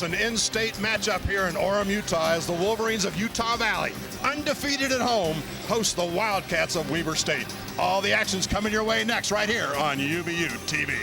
It's an in-state matchup here in Orem, Utah, as the Wolverines of Utah Valley, undefeated at home, host the Wildcats of Weber State. All the action's coming your way next right here on UVU TV.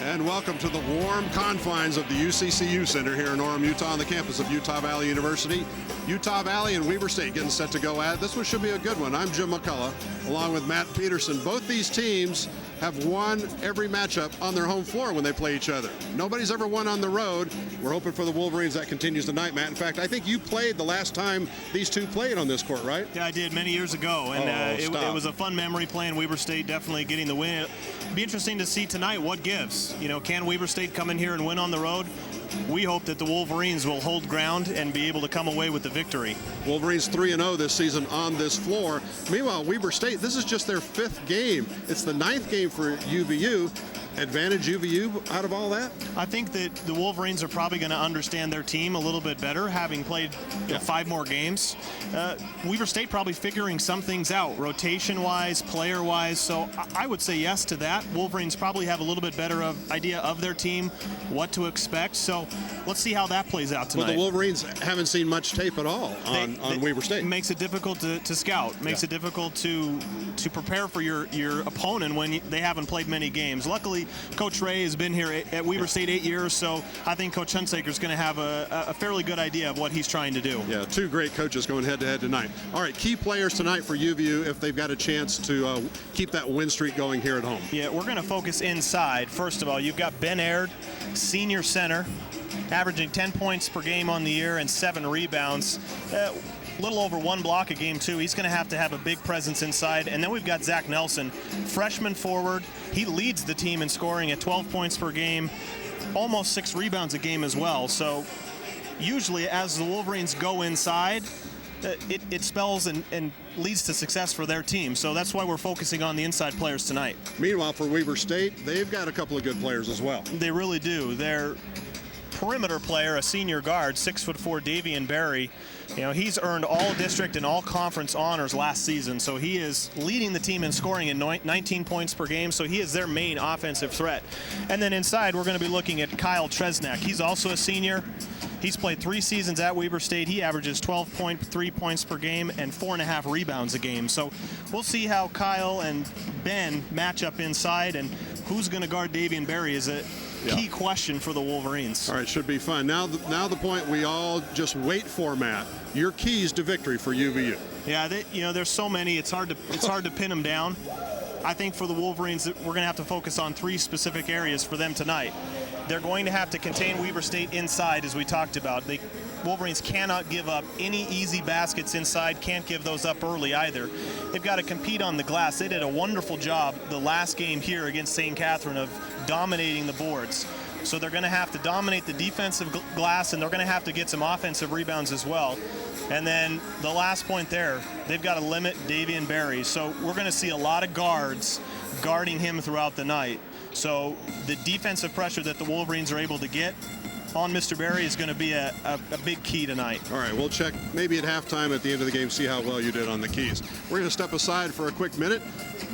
And welcome to the warm confines of the UCCU Center here in Orem, Utah, on the campus of Utah Valley University. Utah Valley and Weber State getting set to go at it. This one should be a good one. I'm Jim McCullough, along with Matt Peterson. Both these teams have won every matchup on their home floor when they play each other. Nobody's ever won on the road. We're hoping for the Wolverines that continues tonight, Matt. In fact, I think you played the last time these two played on this court, right? Yeah, I did many years ago, and it was a fun memory playing Weber State, definitely getting the win. It'll be interesting to see tonight what gives. You know, can Weber State come in here and win on the road? We hope that the Wolverines will hold ground and be able to come away with the victory. Wolverines 3-0 this season on this floor. Meanwhile, Weber State, this is just their 5th game. It's the 9th game for UVU. Advantage UVU out of all that? I think that the Wolverines are probably going to understand their team a little bit better, having played 5 more games. Weber State probably figuring some things out, rotation-wise, player-wise, so I would say yes to that. Wolverines probably have a little bit better idea of their team, what to expect, so let's see how that plays out tonight. Well, the Wolverines haven't seen much tape at all on Weber State. It makes it difficult to scout, makes it difficult to prepare for your opponent when they haven't played many games. Luckily, Coach Ray has been here at Weber State 8 years, so I think Coach Hunsaker is going to have a fairly good idea of what he's trying to do. Yeah, 2 great coaches going head-to-head tonight. All right, key players tonight for UVU if they've got a chance to keep that win streak going here at home. Yeah, we're going to focus inside. First of all, you've got Ben Aird, senior center, averaging 10 points per game on the year and 7 rebounds. Little over 1 block a game, too. He's going to have a big presence inside. And then we've got Zach Nelson, freshman forward. He leads the team in scoring at 12 points per game, almost 6 rebounds a game as well. So usually as the Wolverines go inside, it spells and leads to success for their team. So that's why we're focusing on the inside players tonight. Meanwhile, for Weber State, they've got a couple of good players as well. They really do. Their perimeter player, a senior guard, 6'4", Davion Berry. You know, he's earned all district and all conference honors last season, so he is leading the team in scoring at 19 points per game, so he is their main offensive threat. And then inside, we're going to be looking at Kyle Tresnak. He's also a senior. He's played 3 seasons at Weber State. He averages 12.3 points per game and 4.5 rebounds a game. So we'll see how Kyle and Ben match up inside, and who's going to guard Davion Berry is a key question for the Wolverines. All right, should be fun. Now the point we all just wait for, Matt. Your keys to victory for UVU. Yeah, there's so many. It's hard to pin them down. I think for the Wolverines, we're going to have to focus on 3 specific areas for them tonight. They're going to have to contain Weber State inside, as we talked about. Wolverines cannot give up any easy baskets inside, can't give those up early either. They've got to compete on the glass. They did a wonderful job the last game here against St. Catherine of dominating the boards. So they're going to have to dominate the defensive glass, and they're going to have to get some offensive rebounds as well. And then the last point there, they've got to limit Davion Berry. So we're going to see a lot of guards guarding him throughout the night. So the defensive pressure that the Wolverines are able to get on Mr. Berry is going to be a big key tonight. All right, we'll check maybe at halftime at the end of the game, see how well you did on the keys. We're going to step aside for a quick minute.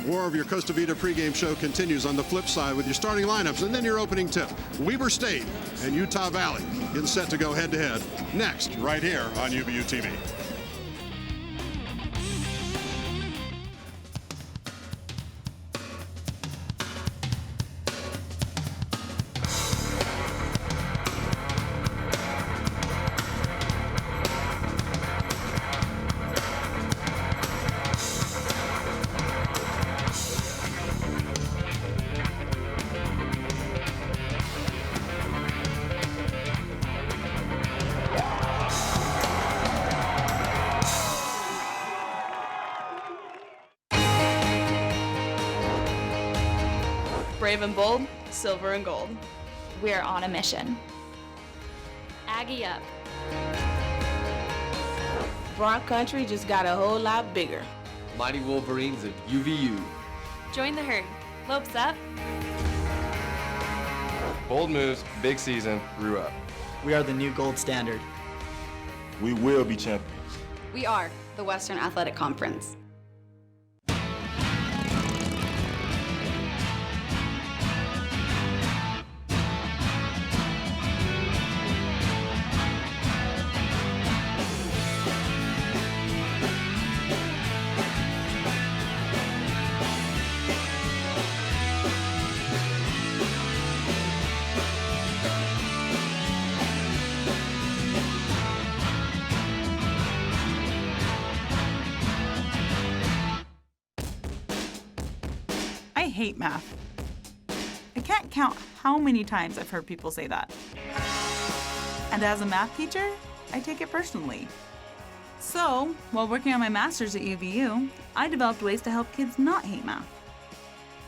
More of your Costa Vida pregame show continues on the flip side with your starting lineups and then your opening tip. Weber State and Utah Valley getting set to go head-to-head next, right here on UVU TV. Brave and bold, silver and gold. We're on a mission. Aggie up. Bronx Country just got a whole lot bigger. Mighty Wolverines of UVU. Join the herd. Lopes up. Bold moves, big season, grew up. We are the new gold standard. We will be champions. We are the Western Athletic Conference. I hate math. I can't count how many times I've heard people say that. And as a math teacher, I take it personally. So, while working on my master's at UVU, I developed ways to help kids not hate math.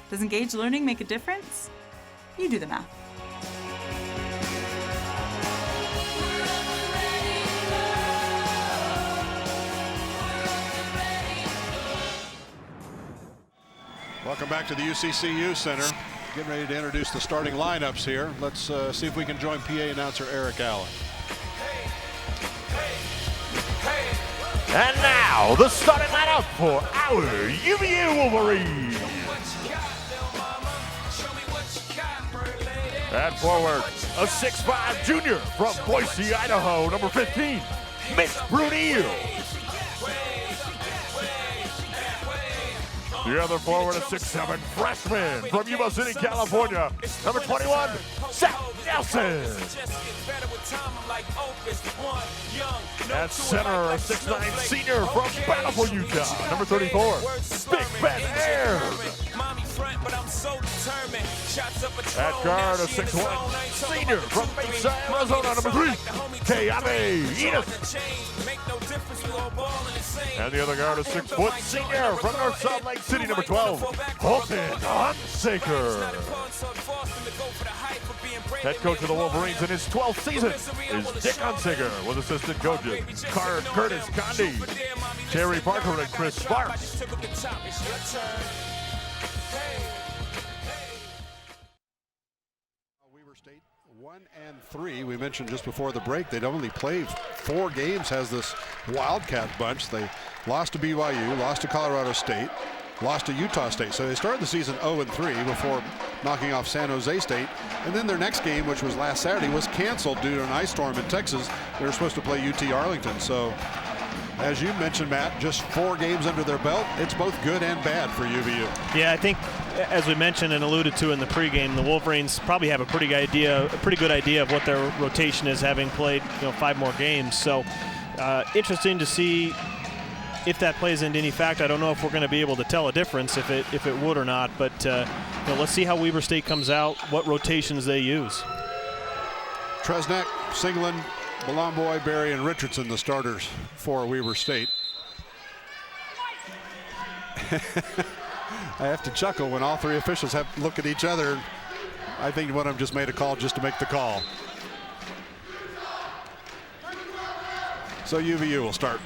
Does engaged learning make a difference? You do the math. Welcome back to the UCCU Center. Getting ready to introduce the starting lineups here. Let's see if we can join PA announcer Eric Allen. And now, the starting lineup for our UVU Wolverines. At forward, a 6'5" junior from Boise, Idaho, number 15, Miss Brunil. The other forward, a 6'7" freshman from Yuba City, California, number 21, Zach Nelson. At center, a 6'9" senior from Bountiful, Utah, number 34, Big Ben Air. At guard, a 6'1" senior from Mesa, Arizona, number 3, Kayame Edith. And the other guard, a 6-foot senior from North Salt Lake City, number 12, Holton Hunsaker. Head coach of the Wolverines in his 12th season is Dick Hunsaker, with assistant coaches Curtis Condi, Terry Parker, and Chris Sparks. Weber State 1-3. We mentioned just before the break they'd only played 4 games. Has this Wildcat bunch. They lost to BYU, lost to Colorado State, lost to Utah State. So they started the season 0-3 before knocking off San Jose State. And then their next game, which was last Saturday, was canceled due to an ice storm in Texas. They were supposed to play UT Arlington. So, as you mentioned, Matt, just 4 games under their belt. It's both good and bad for UVU. Yeah, I think, as we mentioned and alluded to in the pregame, the Wolverines probably have a pretty good idea of what their rotation is, having played 5 more games. So, interesting to see if that plays into any fact. I don't know if we're going to be able to tell a difference if it would or not, but let's see how Weber State comes out, what rotations they use. Tresnek, Singland, Balomboy, Berry, and Richardson, the starters for Weber State. I have to chuckle when all 3 officials have to look at each other. I think one of them just made a call just to make the call. So UVU will start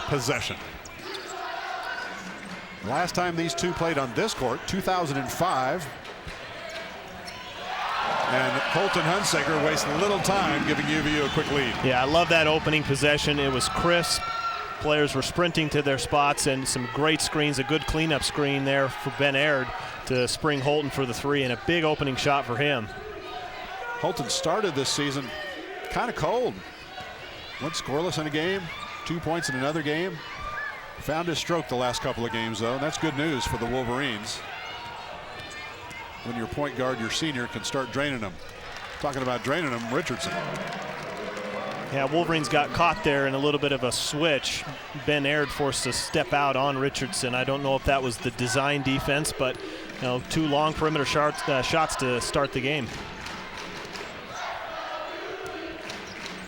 possession. Last time these two played on this court, 2005. And Holton Hunsaker wastes little time giving UVU a quick lead. Yeah, I love that opening possession. It was crisp. Players were sprinting to their spots, and some great screens, a good cleanup screen there for Ben Aird to spring Holton for the three, and a big opening shot for him. Holton started this season kind of cold. Went scoreless in a game, 2 points in another game. Found his stroke the last couple of games, though, and that's good news for the Wolverines. When your point guard, your senior, can start draining them. Talking about draining them, Richardson. Yeah, Wolverines got caught there in a little bit of a switch. Ben Aird forced to step out on Richardson. I don't know if that was the design defense, but you know, 2 long perimeter shots to start the game.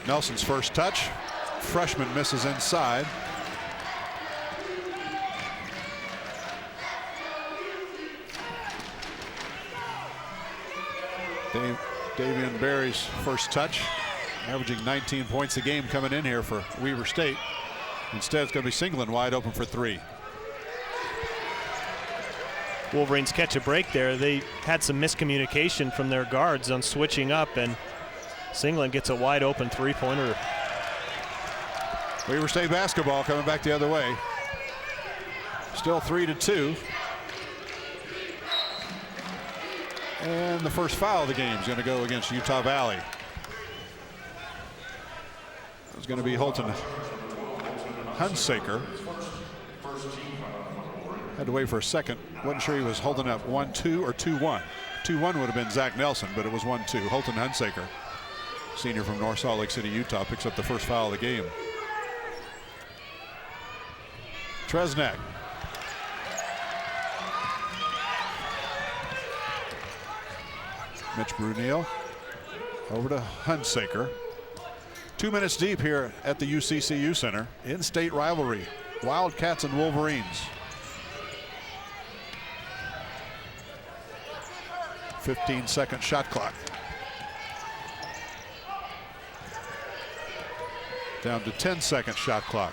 Nelson's first touch. Freshman misses inside. Davion Berry's first touch, averaging 19 points a game coming in here for Weber State. Instead, it's going to be Singleton wide open for 3. Wolverines catch a break there. They had some miscommunication from their guards on switching up, and Singleton gets a wide open 3-pointer. Weber State basketball coming back the other way. Still 3-2. And the first foul of the game is going to go against Utah Valley. It's going to be Holton Hunsaker. Had to wait for a second. Wasn't sure he was holding up 1-2 or 2-1. 2-1 would have been Zach Nelson, but it was 1-2. Holton Hunsaker, senior from North Salt Lake City, Utah, picks up the first foul of the game. Tresnak. Mitch Brunel over to Hunsaker. 2 minutes deep here at the UCCU Center. In-state rivalry, Wildcats and Wolverines. 15-second shot clock. Down to 10-second shot clock.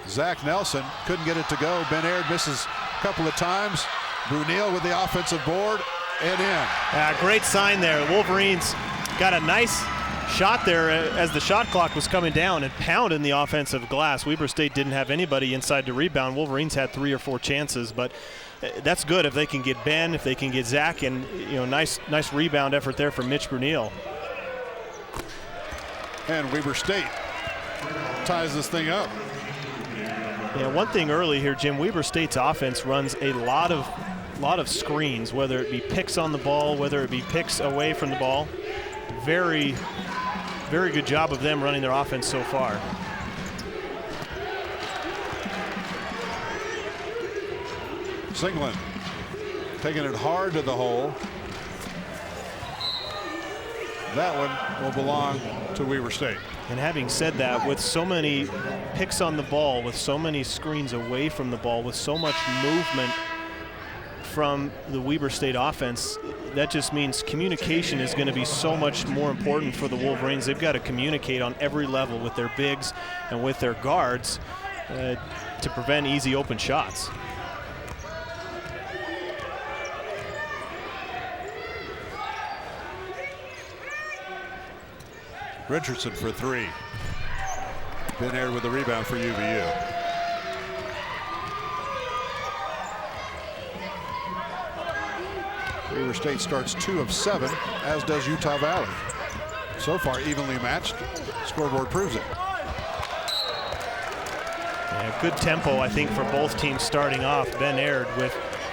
Zach Nelson couldn't get it to go. Ben Aird misses a couple of times. Brunel with the offensive board and in. Great sign there. Wolverines got a nice shot there as the shot clock was coming down and pounding the offensive glass. Weber State didn't have anybody inside to rebound. Wolverines had 3 or 4 chances, but that's good if they can get Ben, if they can get Zach, and you know, nice rebound effort there from Mitch Brunel. And Weber State ties this thing up. Yeah, one thing early here, Jim, Weber State's offense runs a lot of screens, whether it be picks on the ball, whether it be picks away from the ball. Very, very good job of them running their offense so far. Singleton taking it hard to the hole. That one will belong to Weber State. And having said that, with so many picks on the ball, with so many screens away from the ball, with so much movement from the Weber State offense, that just means communication is going to be so much more important for the Wolverines. They've got to communicate on every level with their bigs and with their guards to prevent easy open shots. Richardson for 3. Ben Aird with the rebound for UVU. Weber State starts 2 of 7, as does Utah Valley. So far evenly matched. Scoreboard proves it. Yeah, good tempo, I think, for both teams starting off. Ben Aird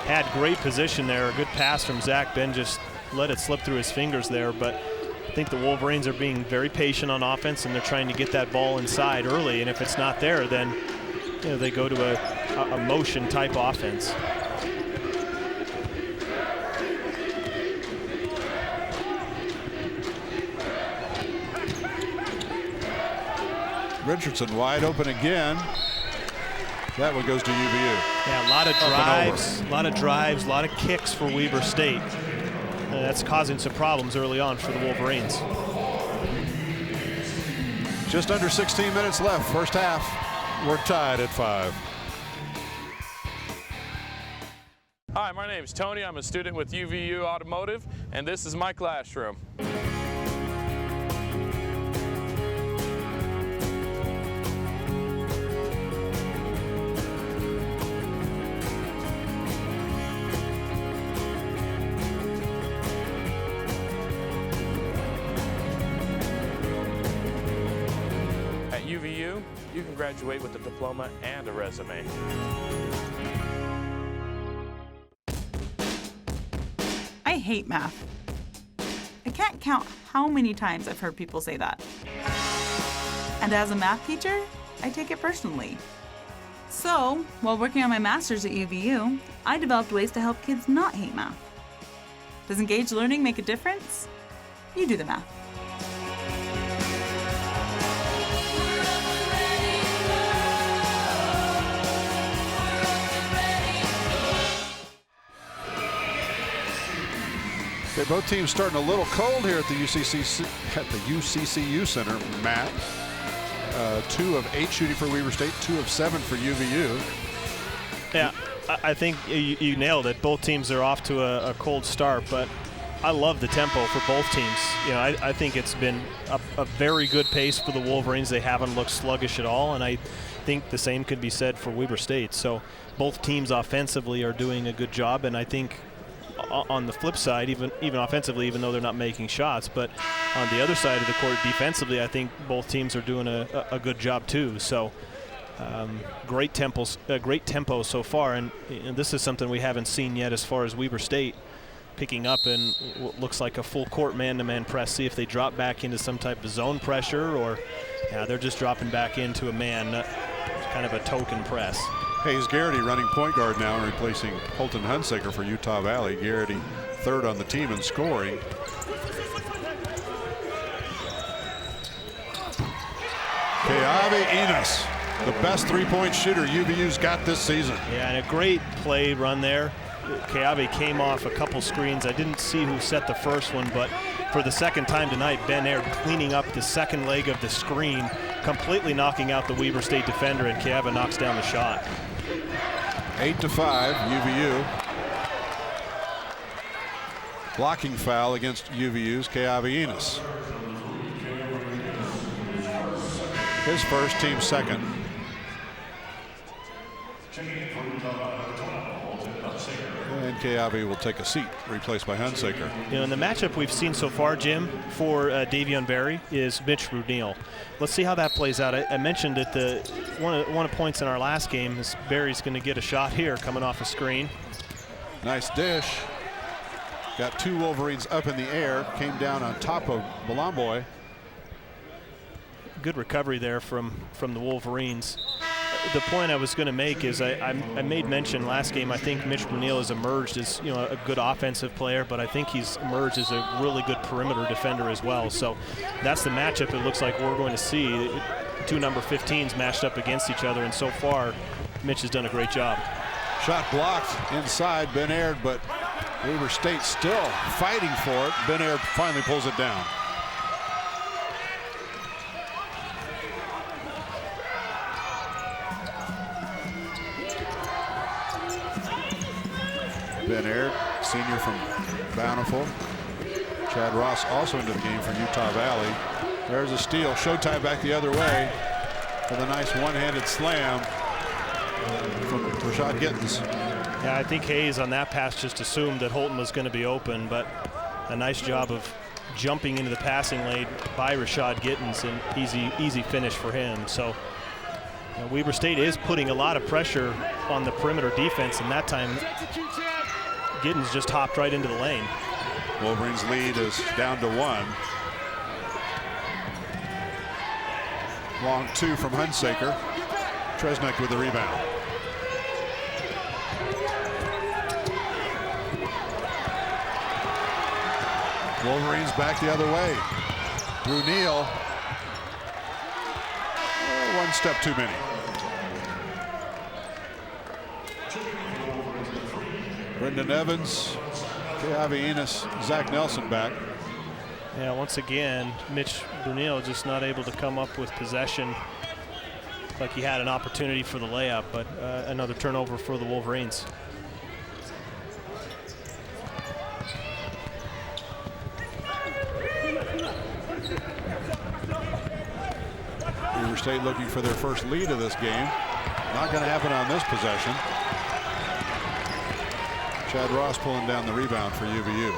had great position there. A good pass from Zach. Ben just let it slip through his fingers there, but I think the Wolverines are being very patient on offense, and they're trying to get that ball inside early, and if it's not there, then you know, they go to a motion type offense. Richardson wide open again. That one goes to UVU. Yeah, a lot of drives, a lot of kicks for Weber State. That's causing some problems early on for the Wolverines. Just under 16 minutes left, first half. We're tied at 5. name's Tony. I'm a student with UVU Automotive, and this is my classroom. At UVU, you can graduate with a diploma and a resume. I hate math. I can't count how many times I've heard people say that. And as a math teacher, I take it personally. So, while working on my master's at UVU, I developed ways to help kids not hate math. Does engaged learning make a difference? You do the math. Okay, both teams starting a little cold here at the UCCU Center. Matt, 2 of 8 shooting for Weber State, 2 of 7 for UVU. Yeah, I think you nailed it. Both teams are off to a cold start, but I love the tempo for both teams. You know, I think it's been a very good pace for the Wolverines. They haven't looked sluggish at all, and I think the same could be said for Weber State. So both teams offensively are doing a good job, and I think on the flip side, even offensively, even though they're not making shots, but on the other side of the court defensively, I think both teams are doing a good job too. So great tempo so far, and this is something we haven't seen yet as far as Weber State picking up in what looks like a full court man-to-man press. See if they drop back into some type of zone pressure, or they're just dropping back into a man, kind of a token press. Hayes Garrity running point guard now, replacing Holton Hunsaker for Utah Valley. Garrity third on the team in scoring. Keavi Enos, the best three-point shooter UVU's got this season. Yeah, and a great play run there. Keavi came off a couple screens. I didn't see who set the first one, but for the second time tonight, Ben Aird cleaning up the second leg of the screen, completely knocking out the Weber State defender, and Keavi knocks down the shot. 8-5, UVU. Blocking foul against UVU's Keavi Enos. His first, team second. And Keavi will take a seat, replaced by Hunsaker. You know, in the matchup we've seen so far, Jim, for Davion Berry is Mitch Brunel. Let's see how that plays out. I mentioned that one of the points in our last game is Berry's going to get a shot here coming off a screen. Nice dish. Got 2 Wolverines up in the air, came down on top of Balamboy. Good recovery there from the Wolverines. The point I was going to make is I made mention last game. I think Mitch Brunel has emerged as a good offensive player, but I think he's emerged as a really good perimeter defender as well. So that's the matchup it looks like we're going to see. 2 number 15s matched up against each other, and so far Mitch has done a great job. Shot blocked inside Ben Aird, but Weber State still fighting for it. Ben Aird finally pulls it down. Ben Aird, senior from Bountiful. Chad Ross also into the game for Utah Valley. There's a steal. Showtime back the other way with a nice one-handed slam from Rashad Gittens. Yeah, I think Hayes on that pass just assumed that Holton was going to be open, but a nice job of jumping into the passing lane by Rashad Gittens, and easy finish for him. So Weber State is putting a lot of pressure on the perimeter defense, and that time Gittens just hopped right into the lane. Wolverines lead is down to 1. Long 2 from Hunsaker. Tresnick with the rebound. Wolverines back the other way. Brunel. One step too many. Brendan Evans, Keavi Enos, Zach Nelson back. Yeah, once again, Mitch Brunel just not able to come up with possession. Like he had an opportunity for the layup, but another turnover for the Wolverines. Weber State looking for their first lead of this game. Not going to happen on this possession. Chad Ross pulling down the rebound for UVU.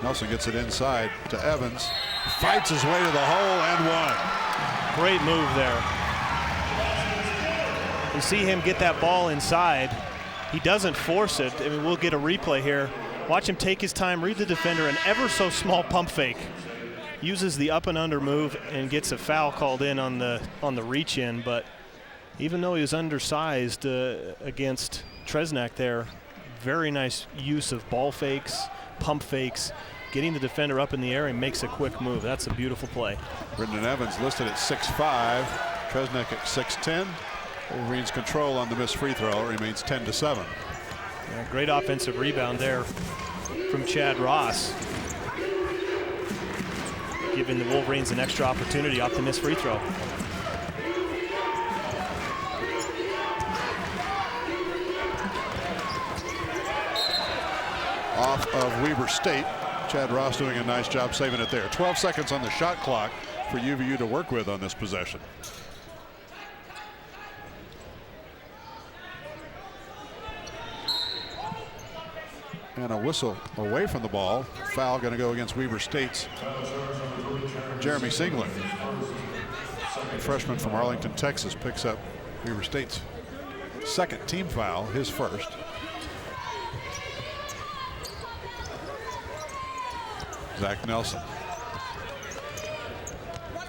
Nelson gets it inside to Evans. Fights his way to the hole and one. Great move there. You see him get that ball inside. He doesn't force it. I mean, we'll get a replay here. Watch him take his time, read the defender, an ever so small pump fake. Uses the up and under move and gets a foul called in on the reach in. But even though he was undersized against Tresnak there, very nice use of ball fakes, pump fakes, getting the defender up in the air and makes a quick move. That's a beautiful play. Brendan Evans listed at 6'5", Tresnak at 6'10". Wolverines control on the missed free throw. It remains 10-7. Yeah, great offensive rebound there from Chad Ross, giving the Wolverines an extra opportunity off the missed free throw. Off of Weber State. Chad Ross doing a nice job saving it there. 12 seconds on the shot clock for UVU to work with on this possession. And a whistle away from the ball. Foul going to go against Weber State's Jeremy Singler. The freshman from Arlington, Texas, picks up Weber State's second team foul, his first. Zach Nelson.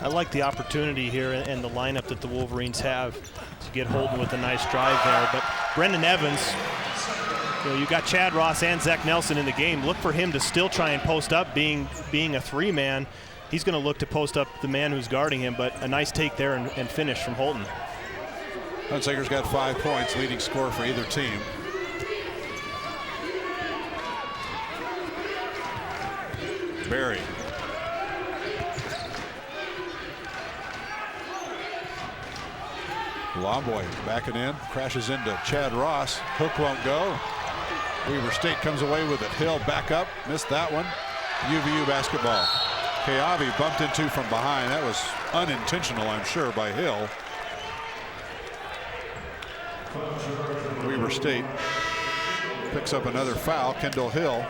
I like the opportunity here and the lineup that the Wolverines have to get Holton with a nice drive there. But Brendan Evans, you got Chad Ross and Zach Nelson in the game. Look for him to still try and post up, being a three-man. He's going to look to post up the man who's guarding him, but a nice take there and finish from Holton. Hunsaker's got 5 points, leading scorer for either team. Berry. Lomboy backing in, crashes into Chad Ross. Hook won't go. Weber State comes away with it. Hill back up, missed that one. UVU basketball. Keavi bumped into from behind. That was unintentional, I'm sure, by Hill. Weber State picks up another foul. Kendall Hill,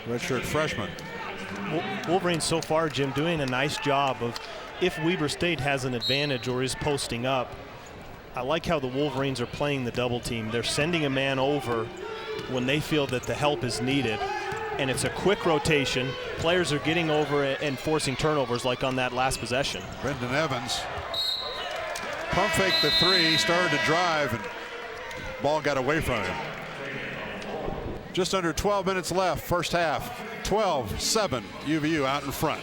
redshirt freshman. Wolverines so far, Jim, doing a nice job of, if Weber State has an advantage or is posting up, I like how the Wolverines are playing the double team. They're sending a man over when they feel that the help is needed, and it's a quick rotation. Players are getting over and forcing turnovers like on that last possession. Brendan Evans pump fake the three, started to drive, and ball got away from him. Just under 12 minutes left, first half. 12-7, UVU out in front.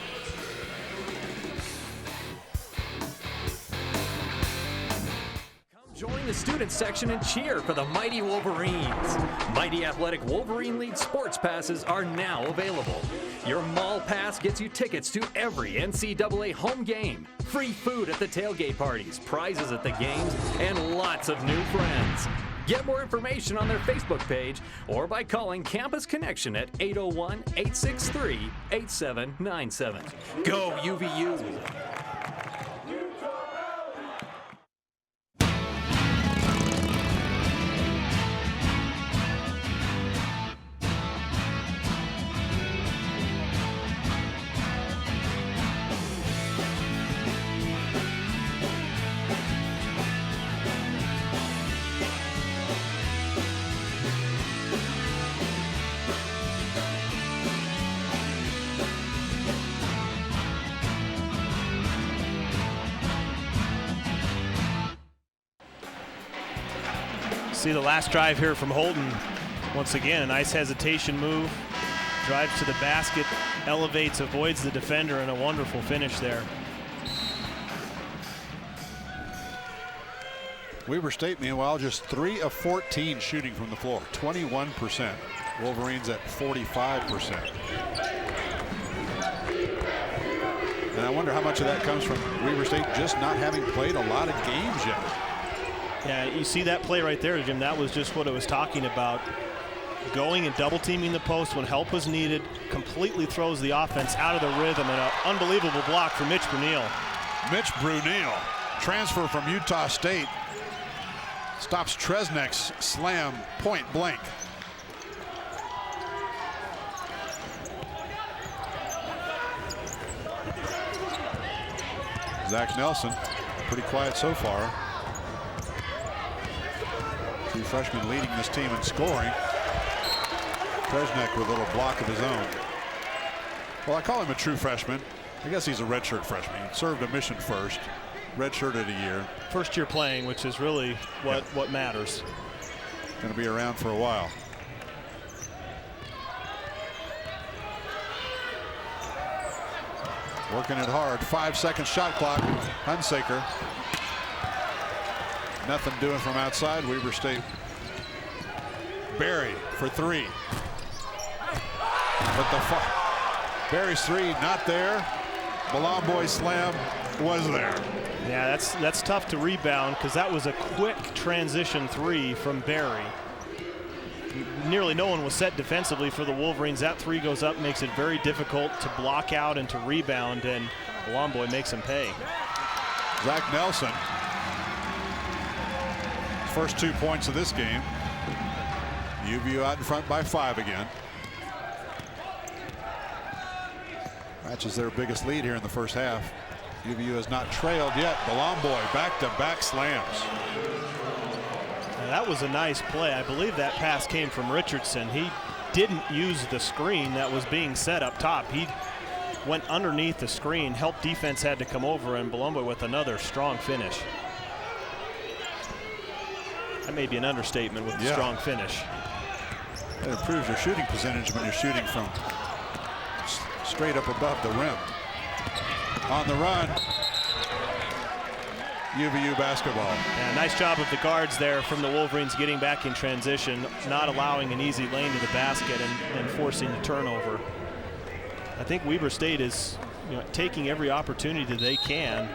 Join the student section and cheer for the Mighty Wolverines. Mighty Athletic Wolverine League sports passes are now available. Your mall pass gets you tickets to every NCAA home game, free food at the tailgate parties, prizes at the games, and lots of new friends. Get more information on their Facebook page or by calling Campus Connection at 801-863-8797. Go UVU! See the last drive here from Holton. Once again, a nice hesitation move. Drives to the basket, elevates, avoids the defender, and a wonderful finish there. Weber State, meanwhile, just 3 of 14 shooting from the floor, 21%. Wolverines at 45%. And I wonder how much of that comes from Weber State just not having played a lot of games yet. Yeah, you see that play right there, Jim. That was just what I was talking about. Going and double teaming the post when help was needed, completely throws the offense out of the rhythm, and an unbelievable block for Mitch Brunel. Mitch Brunel, transfer from Utah State, stops Tresnick's slam point blank. Zach Nelson, pretty quiet so far. True freshman leading this team in scoring. Tresnick with a little block of his own. Well, I call him a true freshman. I guess he's a redshirt freshman. He served a mission first, redshirted a year. First year playing, which is really what matters. Going to be around for a while. Working it hard. 5-second shot clock. Hunsaker. Nothing doing from outside. Weber State. Berry for three. But Berry's three not there. Malomboy's slam was there. Yeah, that's tough to rebound because that was a quick transition three from Berry. Nearly no one was set defensively for the Wolverines. That three goes up, makes it very difficult to block out and to rebound, and Malomboy makes him pay. Zach Nelson, first 2 points of this game. UVU out in front by 5 again. Matches their biggest lead here in the first half. UVU has not trailed yet. Malomboy back-to-back slams. Now that was a nice play. I believe that pass came from Richardson. He didn't use the screen that was being set up top. He went underneath the screen. Help defense had to come over, and Malomboy with another strong finish. That may be an understatement with the strong finish. It improves your shooting percentage when you're shooting from straight up above the rim. On the run, UVU basketball. Yeah, nice job of the guards there from the Wolverines getting back in transition, not allowing an easy lane to the basket and forcing the turnover. I think Weber State is taking every opportunity that they can.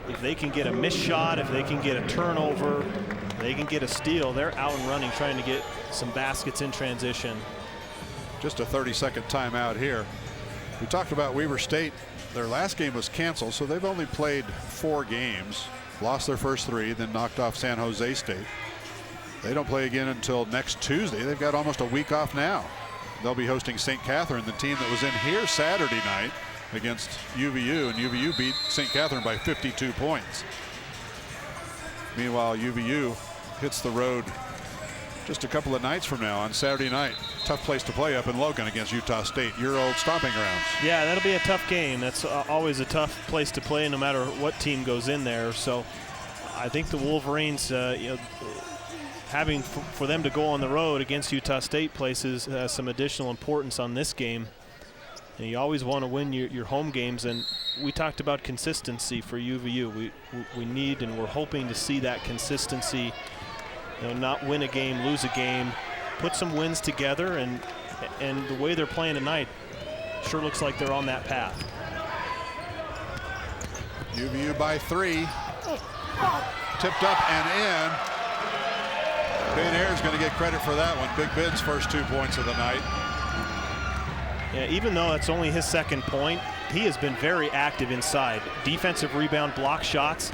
If they can get a missed shot, if they can get a turnover, they can get a steal, they're out and running trying to get some baskets in transition. Just a 30-second timeout here. We talked about Weber State. Their last game was canceled, so they've only played 4 games. Lost their first 3, then knocked off San Jose State. They don't play again until next Tuesday. They've got almost a week off now. They'll be hosting St. Catherine, the team that was in here Saturday night against UVU, and UVU beat St. Catherine by 52 points. Meanwhile, UVU hits the road just a couple of nights from now on Saturday night. Tough place to play up in Logan against Utah State, your old stomping grounds. Yeah, that'll be a tough game. That's always a tough place to play no matter what team goes in there. So I think the Wolverines, having for them to go on the road against Utah State places some additional importance on this game. And you always want to win your home games, and we talked about consistency for UVU. We need and we're hoping to see that consistency. Not win a game, lose a game, put some wins together, and the way they're playing tonight sure looks like they're on that path. UVU by 3. Tipped up and in. Ben Ayer's going to get credit for that one. Big Ben's first 2 points of the night. Yeah, even though it's only his second point, he has been very active inside. Defensive rebound, block shots,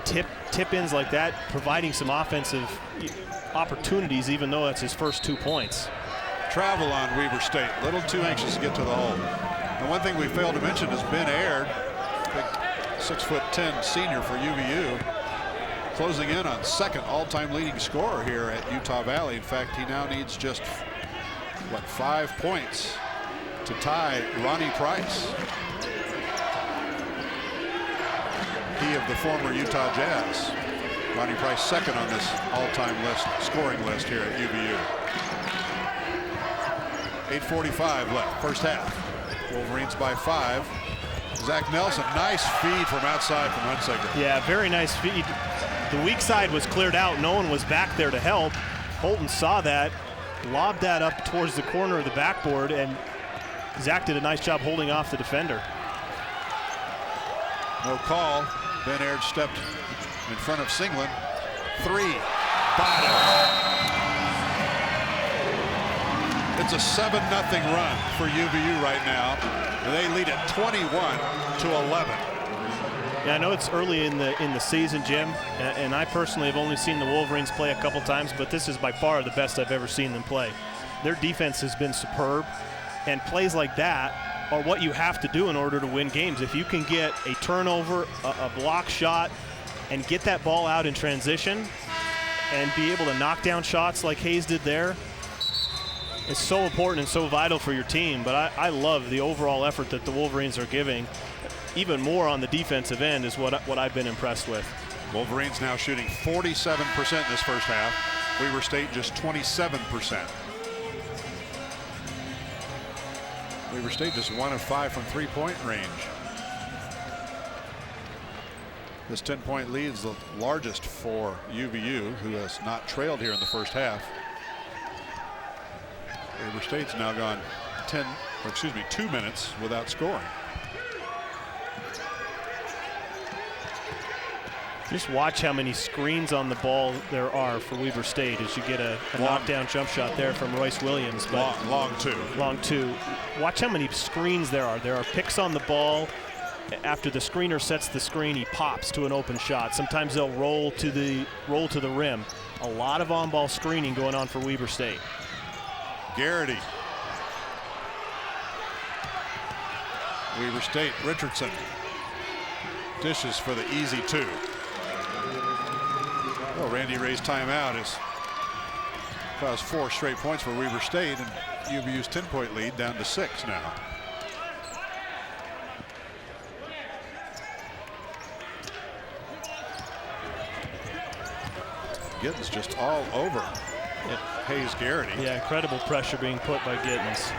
tip-ins like that, providing some offensive opportunities, even though that's his first 2 points. Travel on Weber State. A little too anxious to get to the hole. And one thing we failed to mention is Ben Ayer, big 6'10" senior for UVU, closing in on second all-time leading scorer here at Utah Valley. In fact, he now needs just, 5 points to tie Ronnie Price. He of the former Utah Jazz. Ronnie Price second on this all-time scoring list here at UVU. 8:45 left, first half. Wolverines by 5. Zach Nelson, nice feed from outside from Hunsaker. Yeah, very nice feed. The weak side was cleared out. No one was back there to help. Holton saw that, lobbed that up towards the corner of the backboard, and Zach did a nice job holding off the defender. No call. Ben Ayer stepped in front of Singleton. 3. Bottom. It's a 7-0 run for UVU right now. They lead it 21-11. Yeah, I know it's early in the season, Jim, and I personally have only seen the Wolverines play a couple times, but this is by far the best I've ever seen them play. Their defense has been superb, and plays like that are what you have to do in order to win games. If you can get a turnover, a block shot, and get that ball out in transition and be able to knock down shots like Hayes did there, it's so important and so vital for your team. But I love the overall effort that the Wolverines are giving. Even more on the defensive end is what I've been impressed with. Wolverines now shooting 47% in this first half. Weber State just 27%. Weber State just 1 of 5 from three-point range. This 10-point lead is the largest for UVU, who has not trailed here in the first half. Weber State's now gone 2 minutes without scoring. Just watch how many screens on the ball there are for Weber State as you get a knockdown jump shot there from Royce Williams. But long two. Long two. Watch how many screens there are. There are picks on the ball. After the screener sets the screen, he pops to an open shot. Sometimes they'll roll to the rim. A lot of on-ball screening going on for Weber State. Garrity. Weber State, Richardson. Dishes for the easy 2. Well, Randy Ray's timeout has caused 4 straight points for Weber State, and UVU's 10-point lead down to 6 now. Gittens just all over Hayes Garrity. Yeah, incredible pressure being put by Gittens.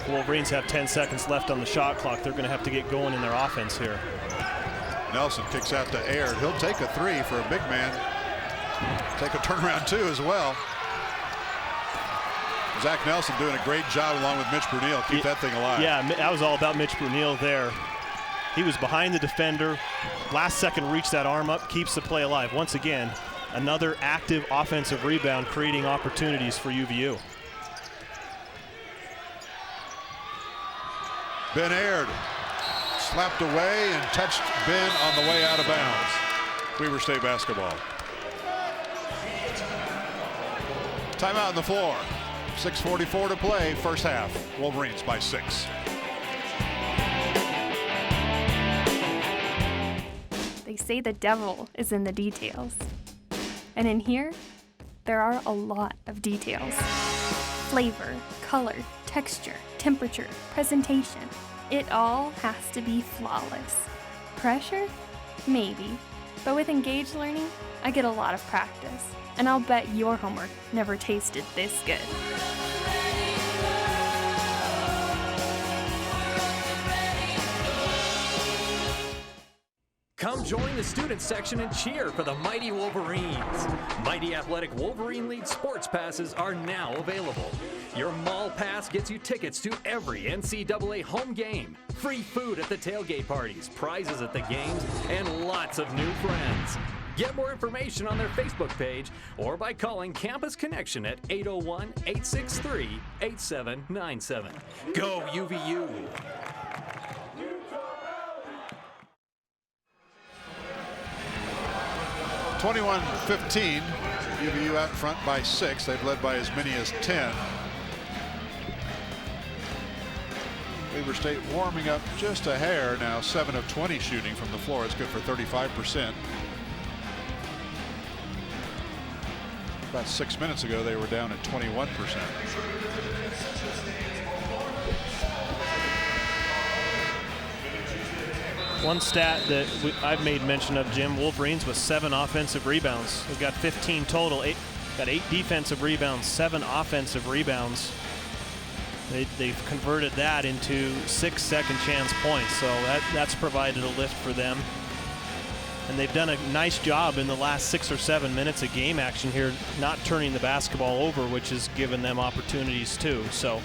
The Wolverines have 10 seconds left on the shot clock. They're going to have to get going in their offense here. Nelson kicks out to Aird. He'll take a 3 for a big man. Take a turnaround 2 as well. Zach Nelson doing a great job along with Mitch Brunel. Keep that thing alive. Yeah, that was all about Mitch Brunel there. He was behind the defender. Last second reached that arm up, keeps the play alive. Once again, another active offensive rebound creating opportunities for UVU. Ben Aird slapped away and touched Ben on the way out of bounds. Weber State basketball. Timeout on the floor. 6:44 to play, first half. Wolverines by 6. They say the devil is in the details. And in here, there are a lot of details. Flavor, color, texture, temperature, presentation. It all has to be flawless. Pressure? Maybe. But with engaged learning, I get a lot of practice. And I'll bet your homework never tasted this good. Come join the student section and cheer for the Mighty Wolverines. Mighty Athletic Wolverine League sports passes are now available. Your mall pass gets you tickets to every NCAA home game, free food at the tailgate parties, prizes at the games, and lots of new friends. Get more information on their Facebook page or by calling Campus Connection at 801-863-8797. Go UVU! 21-15, UVU out in front by 6. They've led by as many as 10. Weber State warming up just a hair now, 7 of 20 shooting from the floor. It's good for 35%. About 6 minutes ago, they were down at 21%. One stat that I've made mention of, Jim, Wolverines with 7 offensive rebounds. They've got 15 total. Got 8 defensive rebounds, 7 offensive rebounds. They've converted that into 6 second chance points, so that's provided a lift for them. And they've done a nice job in the last 6 or 7 minutes of game action here, not turning the basketball over, which has given them opportunities too. So,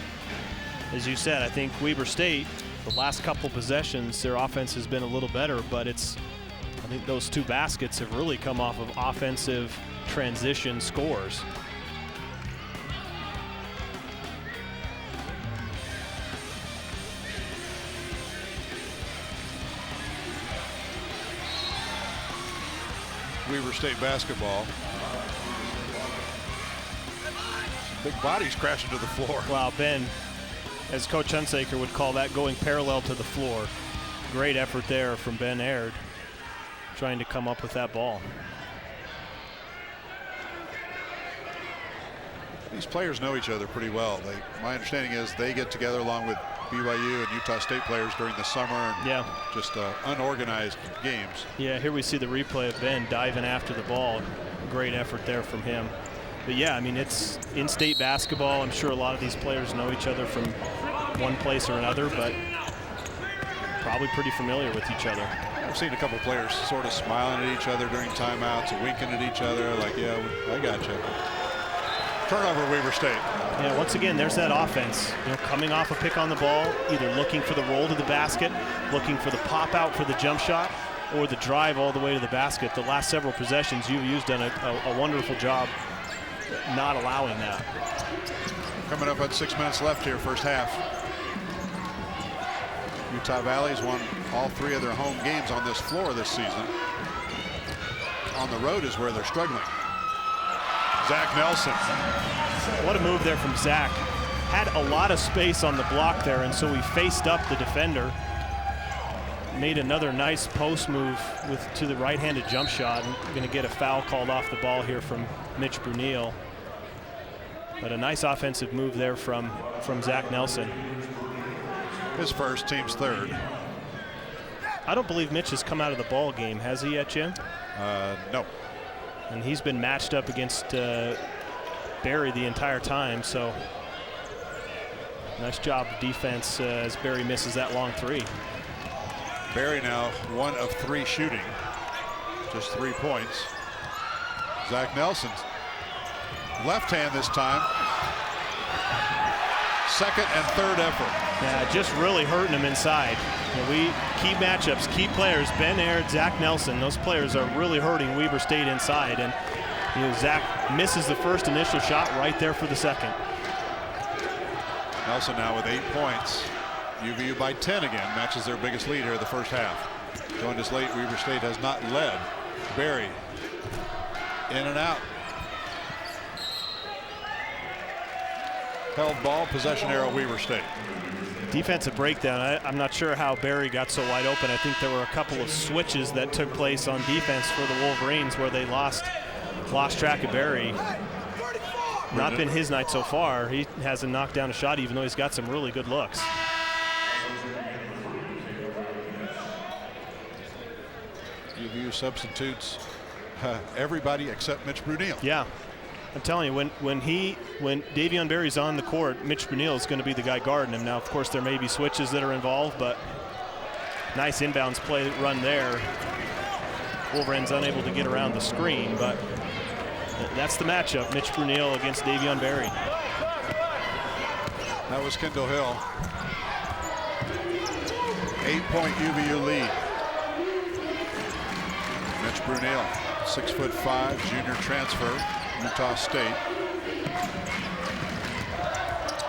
as you said, I think Weber State, the last couple possessions, their offense has been a little better, but it's I think those 2 baskets have really come off of offensive transition scores. Weber State basketball. Big bodies crashing to the floor. Wow, Ben, as Coach Hunsaker would call that, going parallel to the floor. Great effort there from Ben Aird, trying to come up with that ball. These players know each other pretty well. My understanding is they get together along with BYU and Utah State players during the summer, and just unorganized games. Yeah, here we see the replay of Ben diving after the ball. Great effort there from him. But yeah, I mean, it's in-state basketball. I'm sure a lot of these players know each other from one place or another, but probably pretty familiar with each other. I've seen a couple players sort of smiling at each other during timeouts, winking at each other, like, yeah, I got you. Turnover, Weber State. Yeah, once again, there's that offense. You know, coming off a pick on the ball, either looking for the roll to the basket, looking for the pop out for the jump shot, or the drive all the way to the basket. The last several possessions, UVU's done a wonderful job not allowing that. Coming up at 6 minutes left here, first half. Utah Valley's won all 3 of their home games on this floor this season. On the road is where they're struggling. Zach Nelson. What a move there from Zach. Had a lot of space on the block there, and so he faced up the defender. Made another nice post move to the right-handed jump shot, and going to get a foul called off the ball here from Mitch Bruneel. But a nice offensive move there from Zach Nelson. His first, team's third. I don't believe Mitch has come out of the ball game, has he yet, Jim? No. And he's been matched up against Berry the entire time, so nice job of defense as Berry misses that long 3. Berry now 1 of 3 shooting, just 3 points. Zach Nelson, left hand this time. Second and third effort. Yeah, just really hurting him inside. Key matchups, key players, Ben Aird, Zach Nelson, those players are really hurting Weber State inside, and Zach misses the first initial shot right there for the second. Nelson now with 8 points. UVU by 10 again, matches their biggest lead here in the first half. Joined us late, Weber State has not led. Berry in and out. Held ball, possession arrow, Weber State. Defensive breakdown. I'm not sure how Berry got so wide open. I think there were a couple of switches that took place on defense for the Wolverines where they lost track of Berry. Not been his night so far. He hasn't knocked down a shot, even though he's got some really good looks. UVU substitutes everybody except Mitch Bruneel. Yeah. I'm telling you, when Davion Berry's on the court, Mitch Bruneel is going to be the guy guarding him. Now, of course, there may be switches that are involved, but nice inbounds play run there. Wolverines unable to get around the screen, but that's the matchup, Mitch Bruneel against Davion Berry. That was Kendall Hill. 8-point UVU lead. Mitch Bruneel, 6'5", junior transfer. Utah State.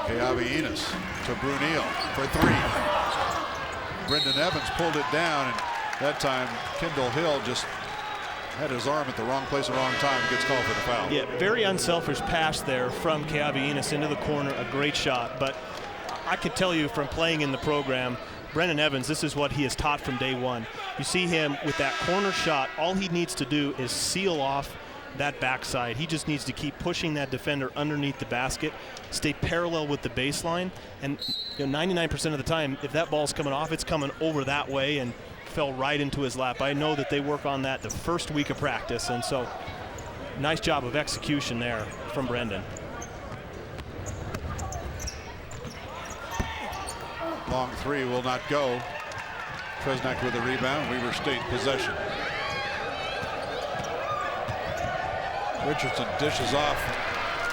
Gavianis to Bruneel for 3. Brendan Evans pulled it down, and that time Kendall Hill just had his arm at the wrong place at the wrong time and gets called for the foul. Yeah, very unselfish pass there from Gavianis into the corner, a great shot. But I could tell you from playing in the program, Brendan Evans, this is what he has taught from day one. You see him with that corner shot, all he needs to do is seal off that backside. He just needs to keep pushing that defender underneath the basket, stay parallel with the baseline, and 99% of the time, if that ball's coming off, it's coming over that way and fell right into his lap. I know that they work on that the first week of practice, and so nice job of execution there from Brendan. Long 3 will not go. Tresnak with the rebound. Weber State possession. Richardson dishes off.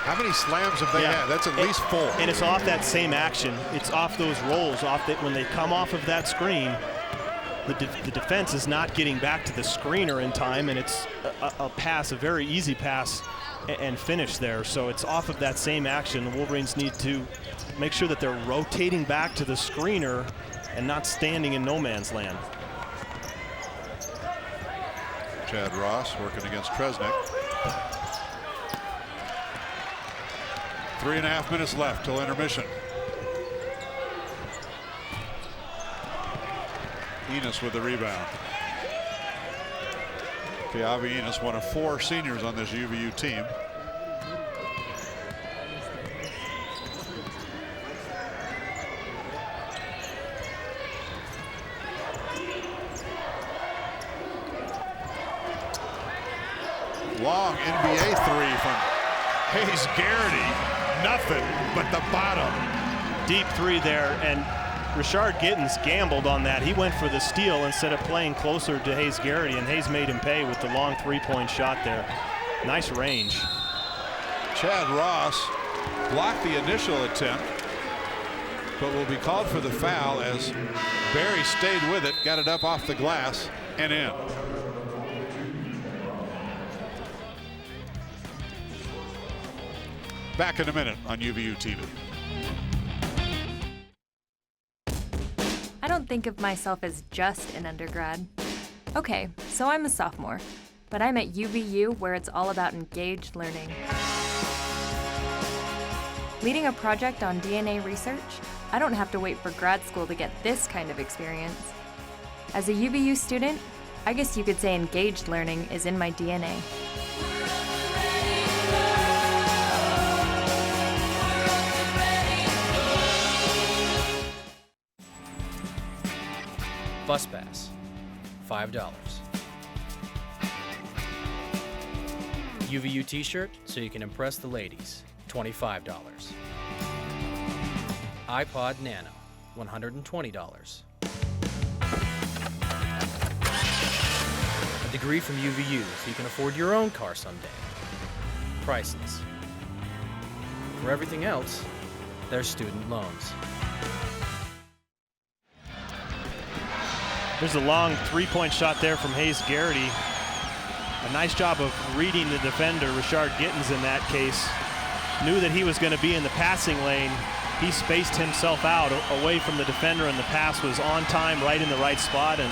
How many slams have they had? That's at least 4. And it's off that same action. It's off those rolls, off that when they come off of that screen. the defense is not getting back to the screener in time, and it's a pass, a very easy pass, and finish there. So it's off of that same action. The Wolverines need to make sure that they're rotating back to the screener and not standing in no man's land. Chad Ross working against Tresnick. 3.5 minutes left till intermission. Enos with the rebound. Keavi Enos, one of 4 seniors on this UVU team. Long NBA 3 from Hayes Garrity. Nothing but the bottom. Deep 3 there, and Richard Gittens gambled on that. He went for the steal instead of playing closer to Hayes Garrity, and Hayes made him pay with the long 3-point shot there. Nice range. Chad Ross blocked the initial attempt, but will be called for the foul as Berry stayed with it, got it up off the glass and in. Back in a minute on UVU TV. I don't think of myself as just an undergrad. Okay, so I'm a sophomore, but I'm at UVU where it's all about engaged learning. Leading a project on DNA research, I don't have to wait for grad school to get this kind of experience. As a UVU student, I guess you could say engaged learning is in my DNA. Bus pass, $5. UVU t-shirt so you can impress the ladies, $25. iPod Nano, $120. A degree from UVU so you can afford your own car someday. Priceless. For everything else, there's student loans. There's a long 3-point shot there from Hayes Garrity. A nice job of reading the defender, Richard Gittens in that case. Knew that he was going to be in the passing lane. He spaced himself out away from the defender, and the pass was on time, right in the right spot, and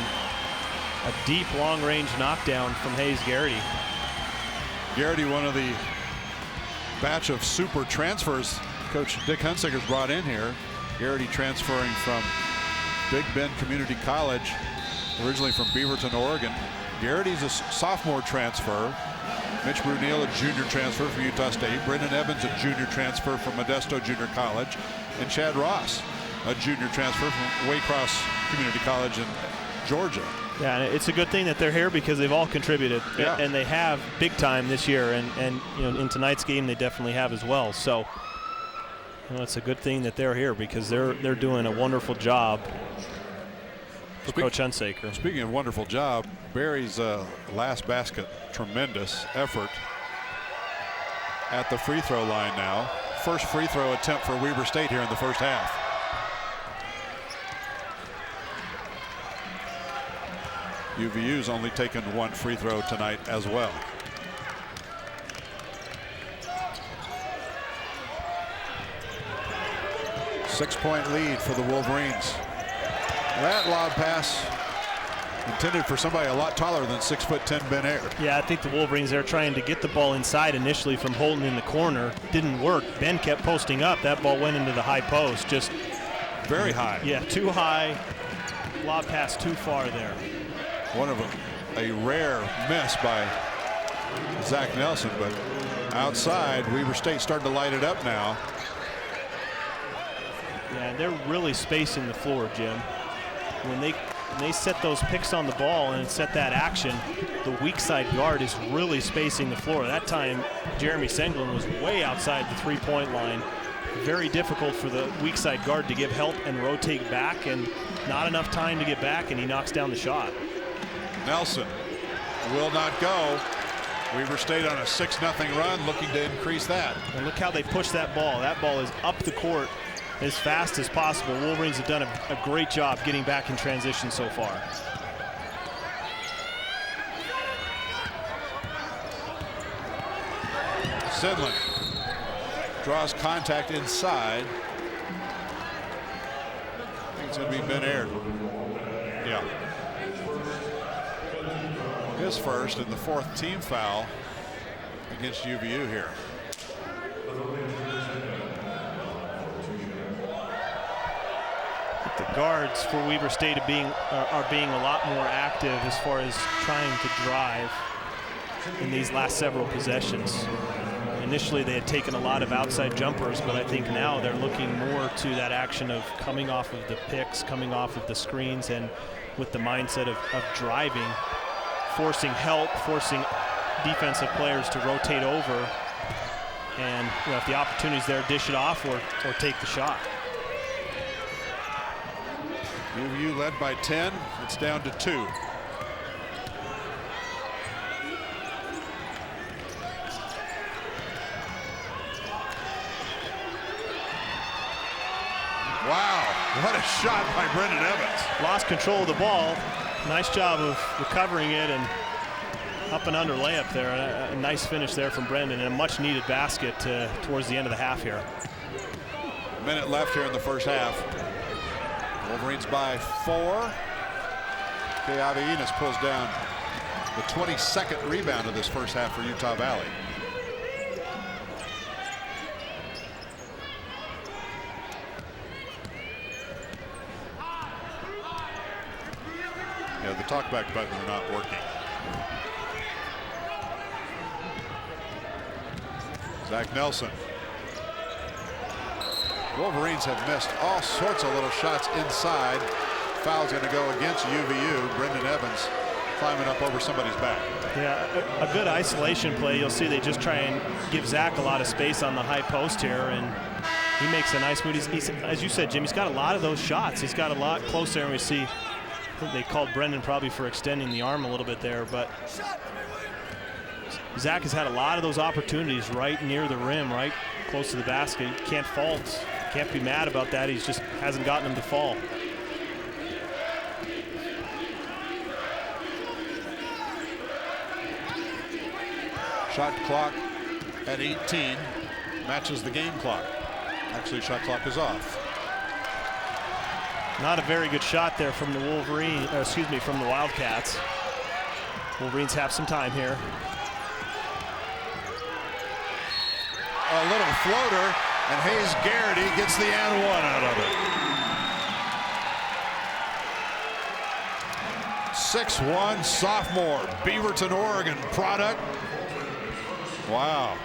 a deep long-range knockdown from Hayes Garrity. Garrity, one of the batch of super transfers Coach Dick Hunsaker's brought in here. Garrity transferring from Big Bend Community College, originally from Beaverton, Oregon. Garrity's a sophomore transfer. Mitch Brunel, a junior transfer from Utah State. Brendan Evans, a junior transfer from Modesto Junior College. And Chad Ross, a junior transfer from Waycross Community College in Georgia. Yeah, and it's a good thing that they're here because they've all contributed, yeah. And they have big time this year, and you know, in tonight's game they definitely have as well. So you know, it's a good thing that they're here because they're doing a wonderful job for Coach Hunsaker. Speaking of wonderful job, Berry's last basket, tremendous effort at the free throw line now. First free throw attempt for Weber State here in the first half. UVU's only taken 1 free throw tonight as well. Six-point lead for the Wolverines. That lob pass intended for somebody a lot taller than 6'10" Ben Ayer. Yeah, I think the Wolverines are trying to get the ball inside initially from Holton in the corner. Didn't work. Ben kept posting up. That ball went into the high post. Just very high. Yeah, too high. Lob pass too far there. One of a rare miss by Zach Nelson, but outside, Weber State starting to light it up now. Yeah, they're really spacing the floor, Jim. When they set those picks on the ball and set that action, the weak side guard is really spacing the floor. That time, Jeremy Senglin was way outside the three-point line. Very difficult for the weak side guard to give help and rotate back, and not enough time to get back, and he knocks down the shot. Nelson will not go. Weber State on a 6-0 run, looking to increase that. And look how they push that ball. That ball is up the court as fast as possible. Wolverines have done a great job getting back in transition so far. Sinlin draws contact inside. I think it's going to be Ben Aird. Yeah. His first and the 4th team foul against UVU here. The guards for Weber State are being a lot more active as far as trying to drive in these last several possessions. Initially they had taken a lot of outside jumpers, but I think now they're looking more to that action of coming off of the picks, coming off of the screens, and with the mindset of driving, forcing help, forcing defensive players to rotate over, and if the opportunity's there, dish it off or take the shot. UVU led by 10. It's down to 2. Wow, what a shot by Brendan Evans. Lost control of the ball. Nice job of recovering it and up and under layup there. A nice finish there from Brendan and a much needed basket towards the end of the half here. A minute left here in the first half. Wolverines by 4. Kay Avellanes pulls down the 22nd rebound of this first half for Utah Valley. Yeah, the talkback buttons are not working. Zach Nelson. Wolverines have missed all sorts of little shots inside. Foul's going to go against UVU. Brendan Evans climbing up over somebody's back. Yeah, a good isolation play. You'll see they just try and give Zach a lot of space on the high post here, and he makes a nice move. He's, as you said, Jim, he's got a lot of those shots. He's got a lot close there, and we see, I think they called Brendan probably for extending the arm a little bit there, but Zach has had a lot of those opportunities right near the rim, right close to the basket. He can't fault. Can't be mad about that. He's just hasn't gotten him to fall. Shot clock at 18 matches the game clock. Actually, shot clock is off. Not a very good shot there from the from the Wildcats. Wolverines have some time here. A little floater. And Hayes Garrity gets the and one out of it. 6'1" sophomore, Beaverton, Oregon product. Wow.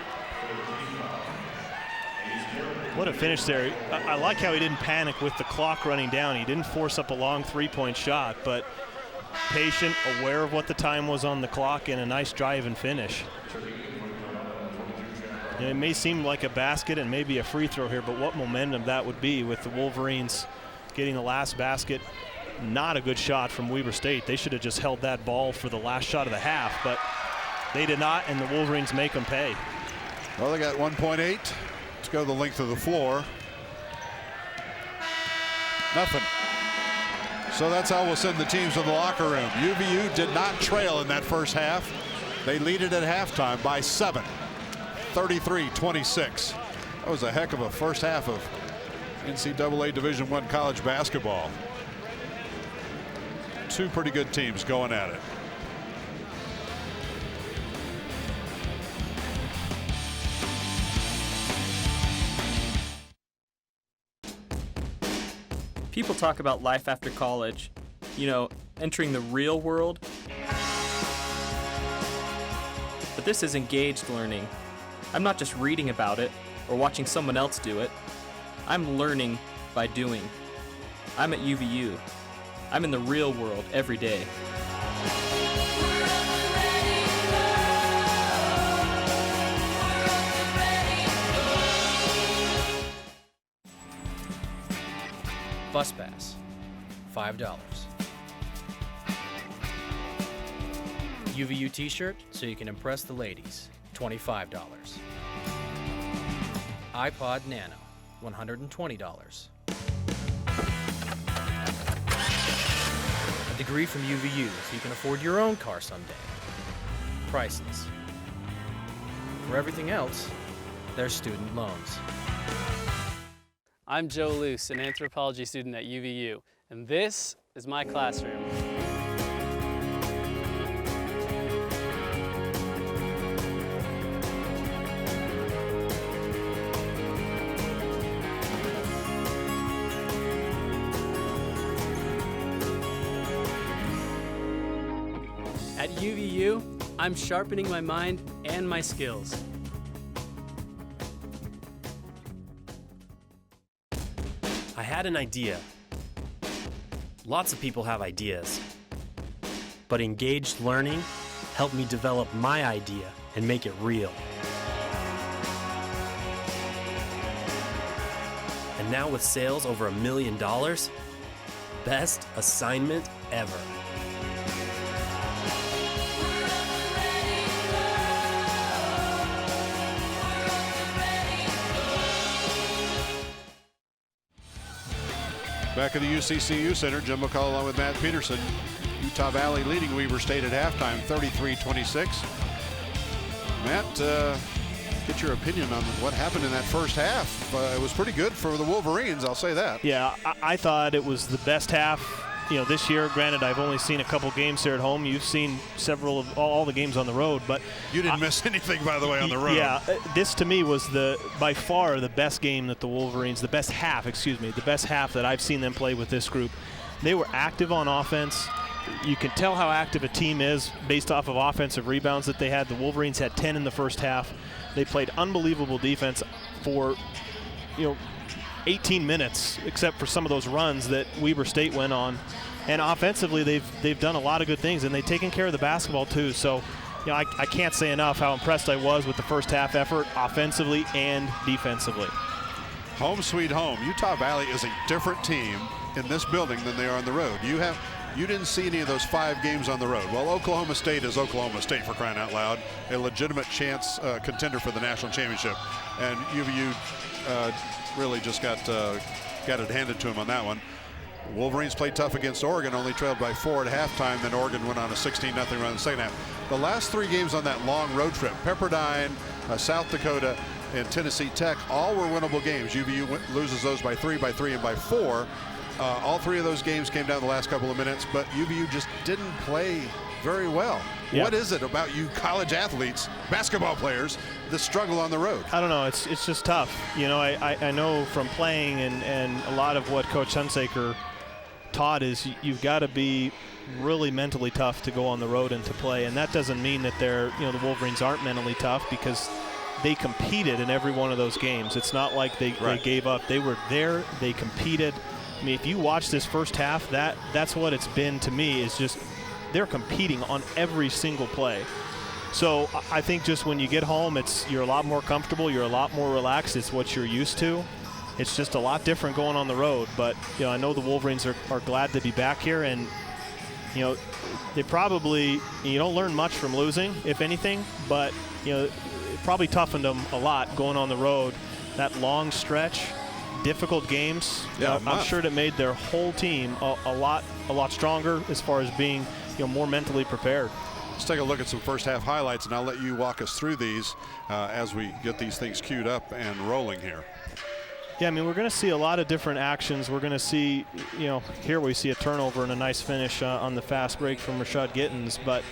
What a finish there. I like how he didn't panic with the clock running down. He didn't force up a long three-point shot, but patient, aware of what the time was on the clock, and a nice drive and finish. It may seem like a basket and maybe a free throw here, but what momentum that would be with the Wolverines getting the last basket. Not a good shot from Weber State. They should have just held that ball for the last shot of the half, but they did not, and the Wolverines make them pay. Well, they got 1.8. Let's go the length of the floor. Nothing. So that's how we'll send the teams to the locker room. UVU did not trail in that first half. They lead it at halftime by 7. 33-26. That was a heck of a first half of NCAA Division I college basketball. Two pretty good teams going at it. People talk about life after college, you know, entering the real world. But this is engaged learning. I'm not just reading about it or watching someone else do it. I'm learning by doing. I'm at UVU. I'm in the real world every day. Bus pass, $5. UVU t-shirt so you can impress the ladies, $25. iPod Nano, $120. A degree from UVU so you can afford your own car someday. Priceless. For everything else, there's student loans. I'm Joe Luce, an anthropology student at UVU, and this is my classroom. At UVU, I'm sharpening my mind and my skills. I had an idea. Lots of people have ideas. But engaged learning helped me develop my idea and make it real. And now with sales over $1 million, best assignment ever. Back at the UCCU Center, Jim McCullough along with Matt Peterson. Utah Valley leading Weber State at halftime, 33-26. Matt, get your opinion on what happened in that first half. It was pretty good for the Wolverines, I'll say that. Yeah, I thought it was the best half, this year. Granted, I've only seen a couple games here at home. You've seen several of all the games on the road, but you didn't miss anything, by the way, on the road. Yeah, this to me was by far the best game that the Wolverines, the best half that I've seen them play with this group. They were active on offense. You can tell how active a team is based off of offensive rebounds that they had. The Wolverines had 10 in the first half. They played unbelievable defense for, 18 minutes, except for some of those runs that Weber State went on. And offensively, they've done a lot of good things, and they've taken care of the basketball too. So, I can't say enough how impressed I was with the first half effort, offensively and defensively. Home sweet home. Utah Valley is a different team in this building than they are on the road. You didn't see any of those 5 games on the road. Well, Oklahoma State is Oklahoma State, for crying out loud, a legitimate chance contender for the national championship, and UVU really just got it handed to him on that one. Wolverines played tough against Oregon, only trailed by 4 at halftime. Then Oregon went on a 16-0 run in the second half. The last 3 games on that long road trip, Pepperdine, South Dakota, and Tennessee Tech, all were winnable games. UVU loses those by 3, by 3, and by 4. All 3 of those games came down the last couple of minutes, but UVU just didn't play very well. Yeah. What is it about you college athletes, basketball players, that struggle on the road? I don't know. It's just tough. I know from playing and a lot of what Coach Hunsaker taught is you've got to be really mentally tough to go on the road and to play. And that doesn't mean that the Wolverines aren't mentally tough, because they competed in every one of those games. It's not like they gave up. They were there. They competed. I mean, if you watch this first half, that's what it's been to me, is just they're competing on every single play. So I think just when you get home, you're a lot more comfortable, you're a lot more relaxed. It's what you're used to. It's just a lot different going on the road. But I know the Wolverines are glad to be back here, and they probably, you don't learn much from losing, if anything, but it probably toughened them a lot going on the road. That long stretch, difficult games. Yeah, I'm sure that made their whole team a lot stronger as far as being more mentally prepared. Let's take a look at some first half highlights, and I'll let you walk us through these as we get these things queued up and rolling here. Yeah, I mean, we're going to see a lot of different actions. We're going to see, here we see a turnover and a nice finish on the fast break from Rashad Gittins. But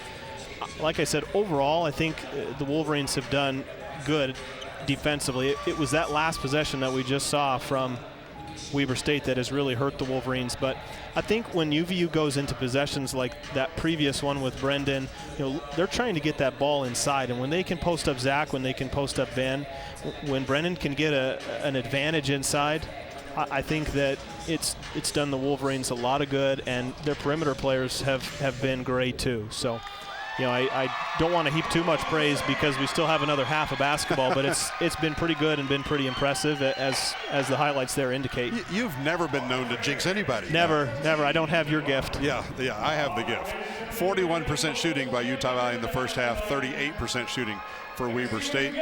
like I said, overall, I think the Wolverines have done good defensively. It was that last possession that we just saw from Weber State that has really hurt the Wolverines. But I think when UVU goes into possessions like that previous one with Brendan, they're trying to get that ball inside. And when they can post up Zach, when they can post up Ben, when Brendan can get an advantage inside, I think that it's done the Wolverines a lot of good, and their perimeter players have been great too. So, I don't want to heap too much praise because we still have another half of basketball, but it's been pretty good and been pretty impressive as the highlights there indicate. You've never been known to jinx anybody. Never. I don't have your gift. Yeah, I have the gift. 41% shooting by Utah Valley in the first half, 38% shooting for Weber State.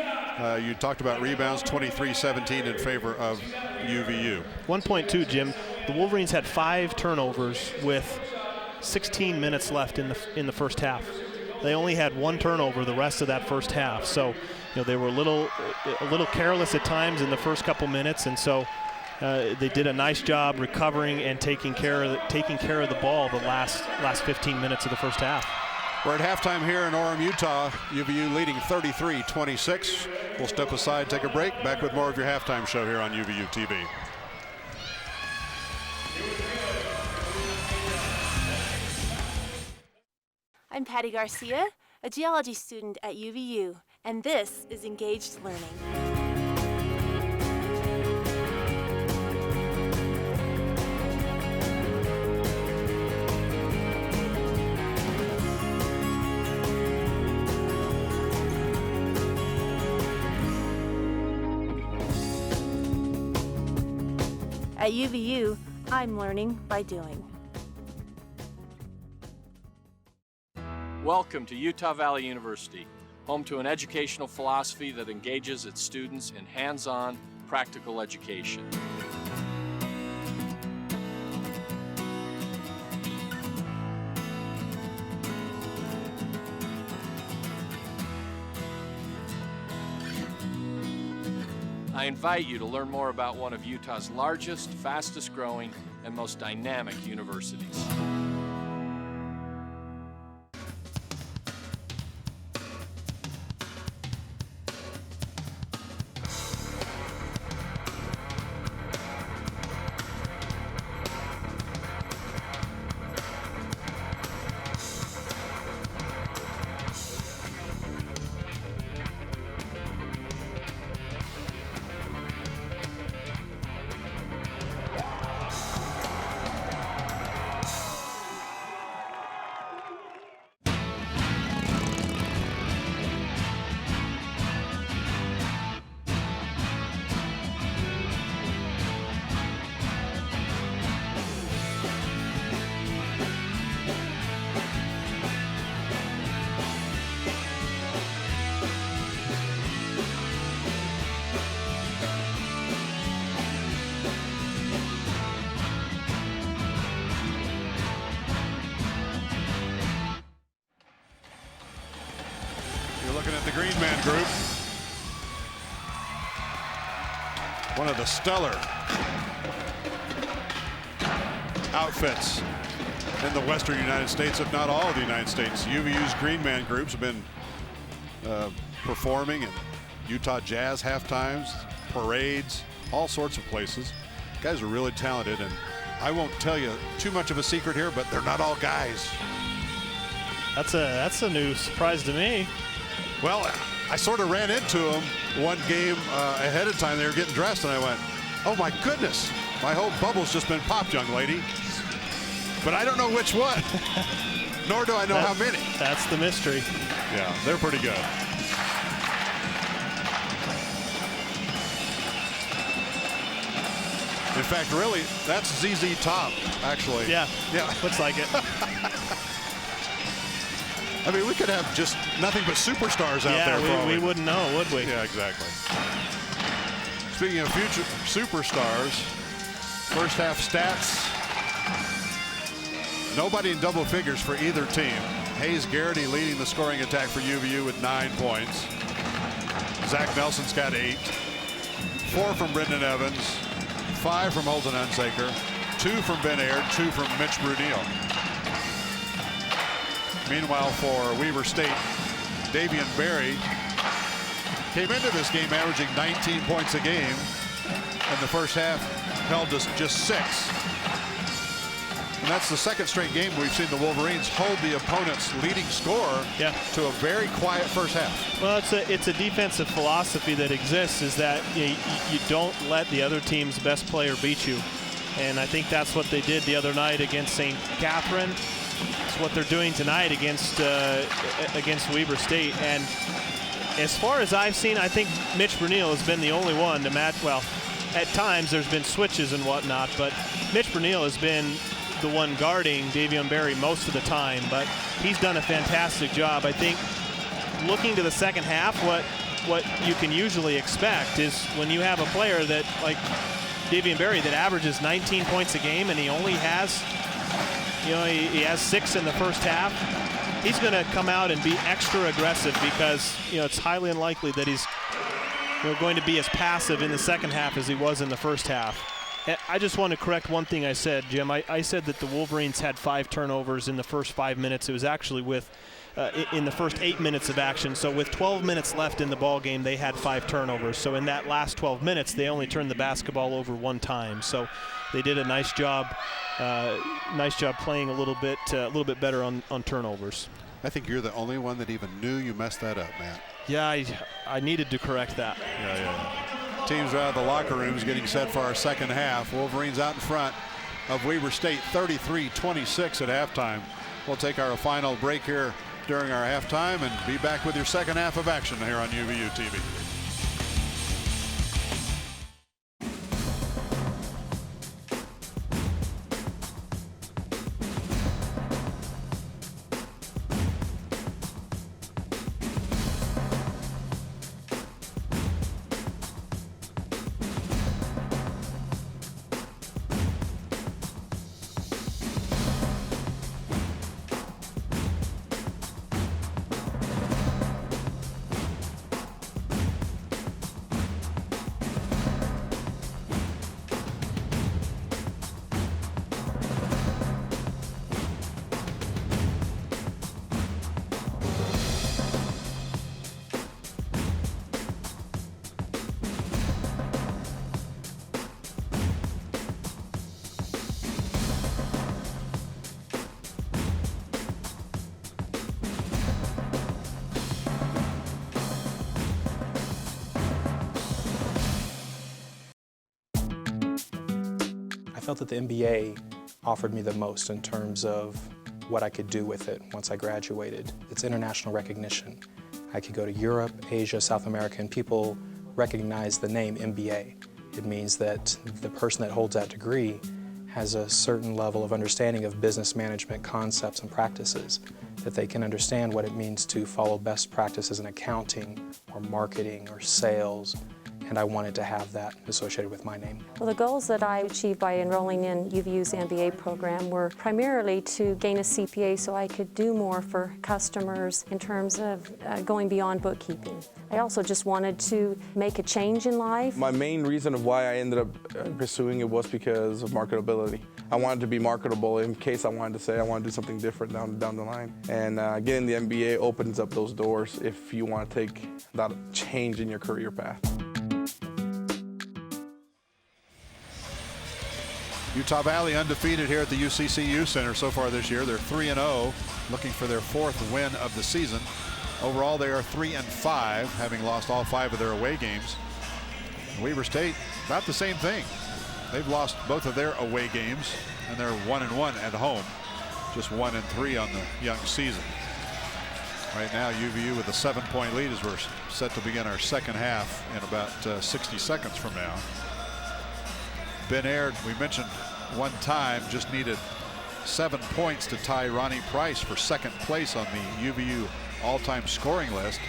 You talked about rebounds, 23-17 in favor of UVU. 1.2, Jim. The Wolverines had 5 turnovers with 16 minutes left in the first half. They only had 1 turnover the rest of that first half. So, they were a little careless at times in the first couple minutes, and so they did a nice job recovering and taking care of the ball the last 15 minutes of the first half. We're at halftime here in Orem, Utah. UVU leading 33-26. We'll step aside, take a break. Back with more of your halftime show here on UVU TV. I'm Patty Garcia, a geology student at UVU, and this is Engaged Learning. At UVU, I'm learning by doing. Welcome to Utah Valley University, home to an educational philosophy that engages its students in hands-on, practical education. I invite you to learn more about one of Utah's largest, fastest growing, and most dynamic universities. The Green Man Group, one of the stellar outfits in the western United States, if not all of the United States. UVU's Green Man Groups have been performing in Utah Jazz halftimes, parades, all sorts of places. Guys are really talented, and I won't tell you too much of a secret here, but they're not all guys. That's a new surprise to me. Well, I sort of ran into them one game ahead of time. They were getting dressed, and I went, oh my goodness, my whole bubble's just been popped, young lady. But I don't know which one, nor do I know how many. That's the mystery. Yeah, they're pretty good. In fact, really, that's ZZ Top, actually. Yeah, looks like it. I mean, we could have just nothing but superstars out there. Yeah, we wouldn't know, would we? Yeah, exactly. Speaking of future superstars, first half stats. Nobody in double figures for either team. Hayes Garrity leading the scoring attack for UVU with 9 points. Zach Nelson's got 8. 4 from Brendan Evans. 5 from Holton Hunsaker. 2 from Ben Aird. 2 from Mitch Brunel. Meanwhile, for Weber State, Davion Berry came into this game averaging 19 points a game. In the first half, held to just 6. And that's the second straight game we've seen the Wolverines hold the opponent's leading scorer to a very quiet first half. Well, it's a defensive philosophy that exists, is that you don't let the other team's best player beat you. And I think that's what they did the other night against St. Catherine. It's what they're doing tonight against Weber State. And as far as I've seen, I think Mitch Brunel has been the only one to match. Well, at times there's been switches and whatnot, but Mitch Brunel has been the one guarding Davion Berry most of the time, but he's done a fantastic job. I think looking to the second half, what you can usually expect is when you have a player that, like Davion Berry, that averages 19 points a game, and he only has, he has 6 in the first half. he's going to come out and be extra aggressive because, you know, it's highly unlikely that he's going to be as passive in the second half as he was in the first half. I just want to correct one thing I said, Jim. I said that the Wolverines had 5 turnovers in the first 5 minutes. It was actually with in the first 8 minutes of action. So with 12 minutes left in the ball game, they had 5 turnovers. So in that last 12 minutes, they only turned the basketball over 1 time. So they did a nice job playing a little bit better on turnovers. I think you're the only one that even knew you messed that up, Matt. Yeah, I needed to correct that. Yeah. Teams are out of the locker rooms getting set for our second half. Wolverines out in front of Weber State 33-26 at halftime. We'll take our final break here during our halftime and be back with your second half of action here on UVU TV. I felt that the MBA offered me the most in terms of what I could do with it once I graduated. It's international recognition. I could go to Europe, Asia, South America, and people recognize the name MBA. It means that the person that holds that degree has a certain level of understanding of business management concepts and practices, that they can understand what it means to follow best practices in accounting or marketing or sales. And I wanted to have that associated with my name. Well, the goals that I achieved by enrolling in UVU's MBA program were primarily to gain a CPA so I could do more for customers in terms of going beyond bookkeeping. I also just wanted to make a change in life. My main reason of why I ended up pursuing it was because of marketability. I wanted to be marketable in case I wanted to say I want to do something different down the line. And getting the MBA opens up those doors if you want to take that change in your career path. Utah Valley undefeated here at the UCCU Center so far this year. They're 3-0, looking for their 4th win of the season. Overall, they are 3-5, having lost all 5 of their away games. Weber State, about the same thing. They've lost both of their away games, and they're 1-1 at home. Just 1-3 on the young season. Right now, UVU with a 7-point lead as we're set to begin our second half in about 60 seconds from now. Ben Aird, we mentioned one time, just needed 7 points to tie Ronnie Price for second place on the UVU all-time scoring list.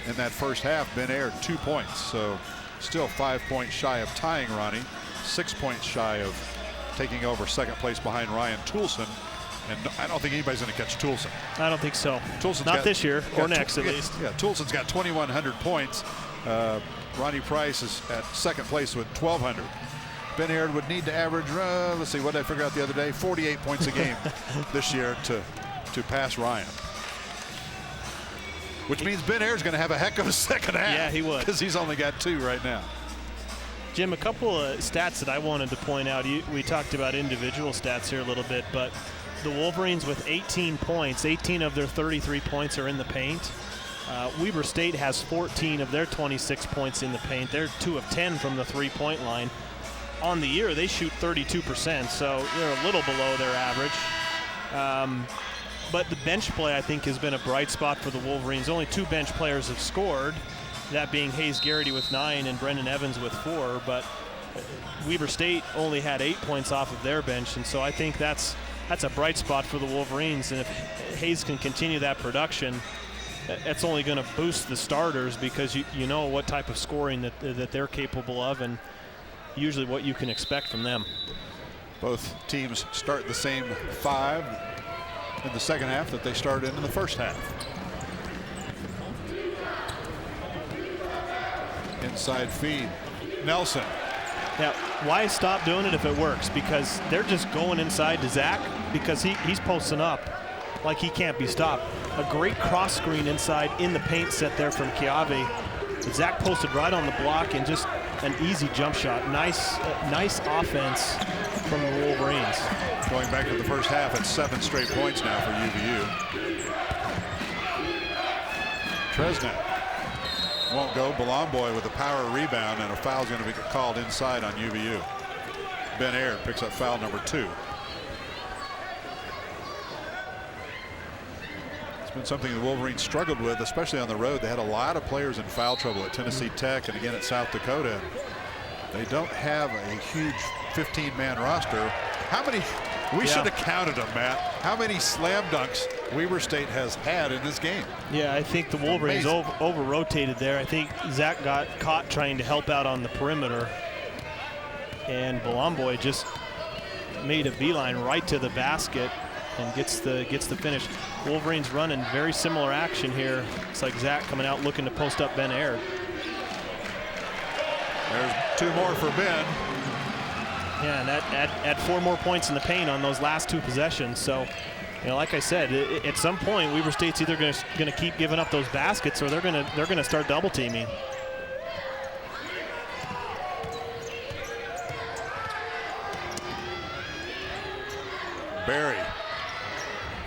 In that first half, Ben Aird 2 points, so still 5 points shy of tying Ronnie, 6 points shy of taking over second place behind Ryan Toulson. And I don't think anybody's going to catch Toulson. I don't think so. Not this year or next, at least. Yeah, Toulson's got 2,100 points. Ronnie Price is at second place with 1,200. Ben Aird would need to average, let's see, what did I figure out the other day? 48 points a game this year to pass Ryan. Which means Ben Aird's going to have a heck of a second half. Yeah, he would. Because he's only got 2 right now. Jim, a couple of stats that I wanted to point out. We talked about individual stats here a little bit, but the Wolverines with 18 points, 18 of their 33 points are in the paint. Weber State has 14 of their 26 points in the paint. They're 2 of 10 from the 3-point line. On the year, they shoot 32%, so they're a little below their average. But the bench play, I think, has been a bright spot for the Wolverines. Only 2 bench players have scored, that being Hayes Garrity with 9 and Brendan Evans with 4. But Weber State only had 8 points off of their bench, and so I think that's a bright spot for the Wolverines. And if Hayes can continue that production, that's only going to boost the starters because you know what type of scoring that they're capable of, and usually what you can expect from them. Both teams start the same 5. in the second half that they started in the first half. Inside feed. Nelson. Now, why stop doing it if it works? Because they're just going inside to Zach because he's posting up like he can't be stopped. A great cross screen inside in the paint set there from Chiave. Zach posted right on the block and just an easy jump shot. Nice offense from the Wolverines. Going back to the first half, it's 7 straight points now for UVU. Tresnak won't go. Balomboy with a power rebound, and a foul's going to be called inside on UVU. Ben Aird picks up foul number 2. It's been something the Wolverines struggled with, especially on the road. They had a lot of players in foul trouble at Tennessee Tech and again at South Dakota. They don't have a huge 15-man roster. How many? We should have counted them, Matt. How many slam dunks Weber State has had in this game? Yeah, I think the Wolverines over-rotated there. I think Zach got caught trying to help out on the perimeter, and Balomboy just made a beeline right to the basket and gets the finish. Wolverines running very similar action here. It's like Zach coming out looking to post up Ben Aird. There's 2 more for Ben. Yeah, and that add 4 more points in the paint on those last 2 possessions. So, you know, like I said, at some point Weber State's either going to keep giving up those baskets or they're going to start double teaming. Berry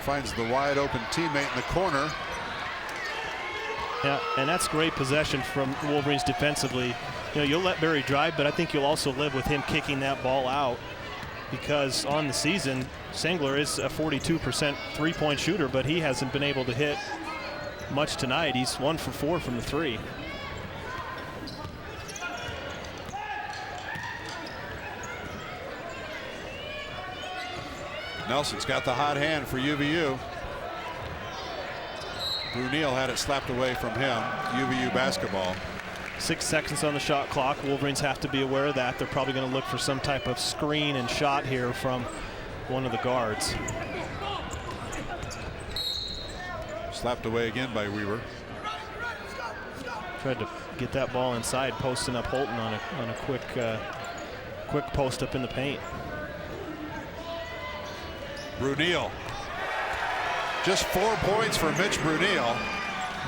finds the wide open teammate in the corner. Yeah, and that's great possession from Wolverines defensively. You know, you'll let Berry drive, but I think you'll also live with him kicking that ball out, because on the season, Sengler is a 42% three-point shooter, but he hasn't been able to hit much tonight. He's 1 for 4 from the 3. Nelson's got the hot hand for UVU. Brunel had it slapped away from him. UVU basketball. 6 seconds on the shot clock. Wolverines have to be aware of that. They're probably going to look for some type of screen and shot here from one of the guards. Slapped away again by Weaver. Tried to get that ball inside, posting up Holton on a quick post up in the paint. Brunel. Just 4 points for Mitch Brunel,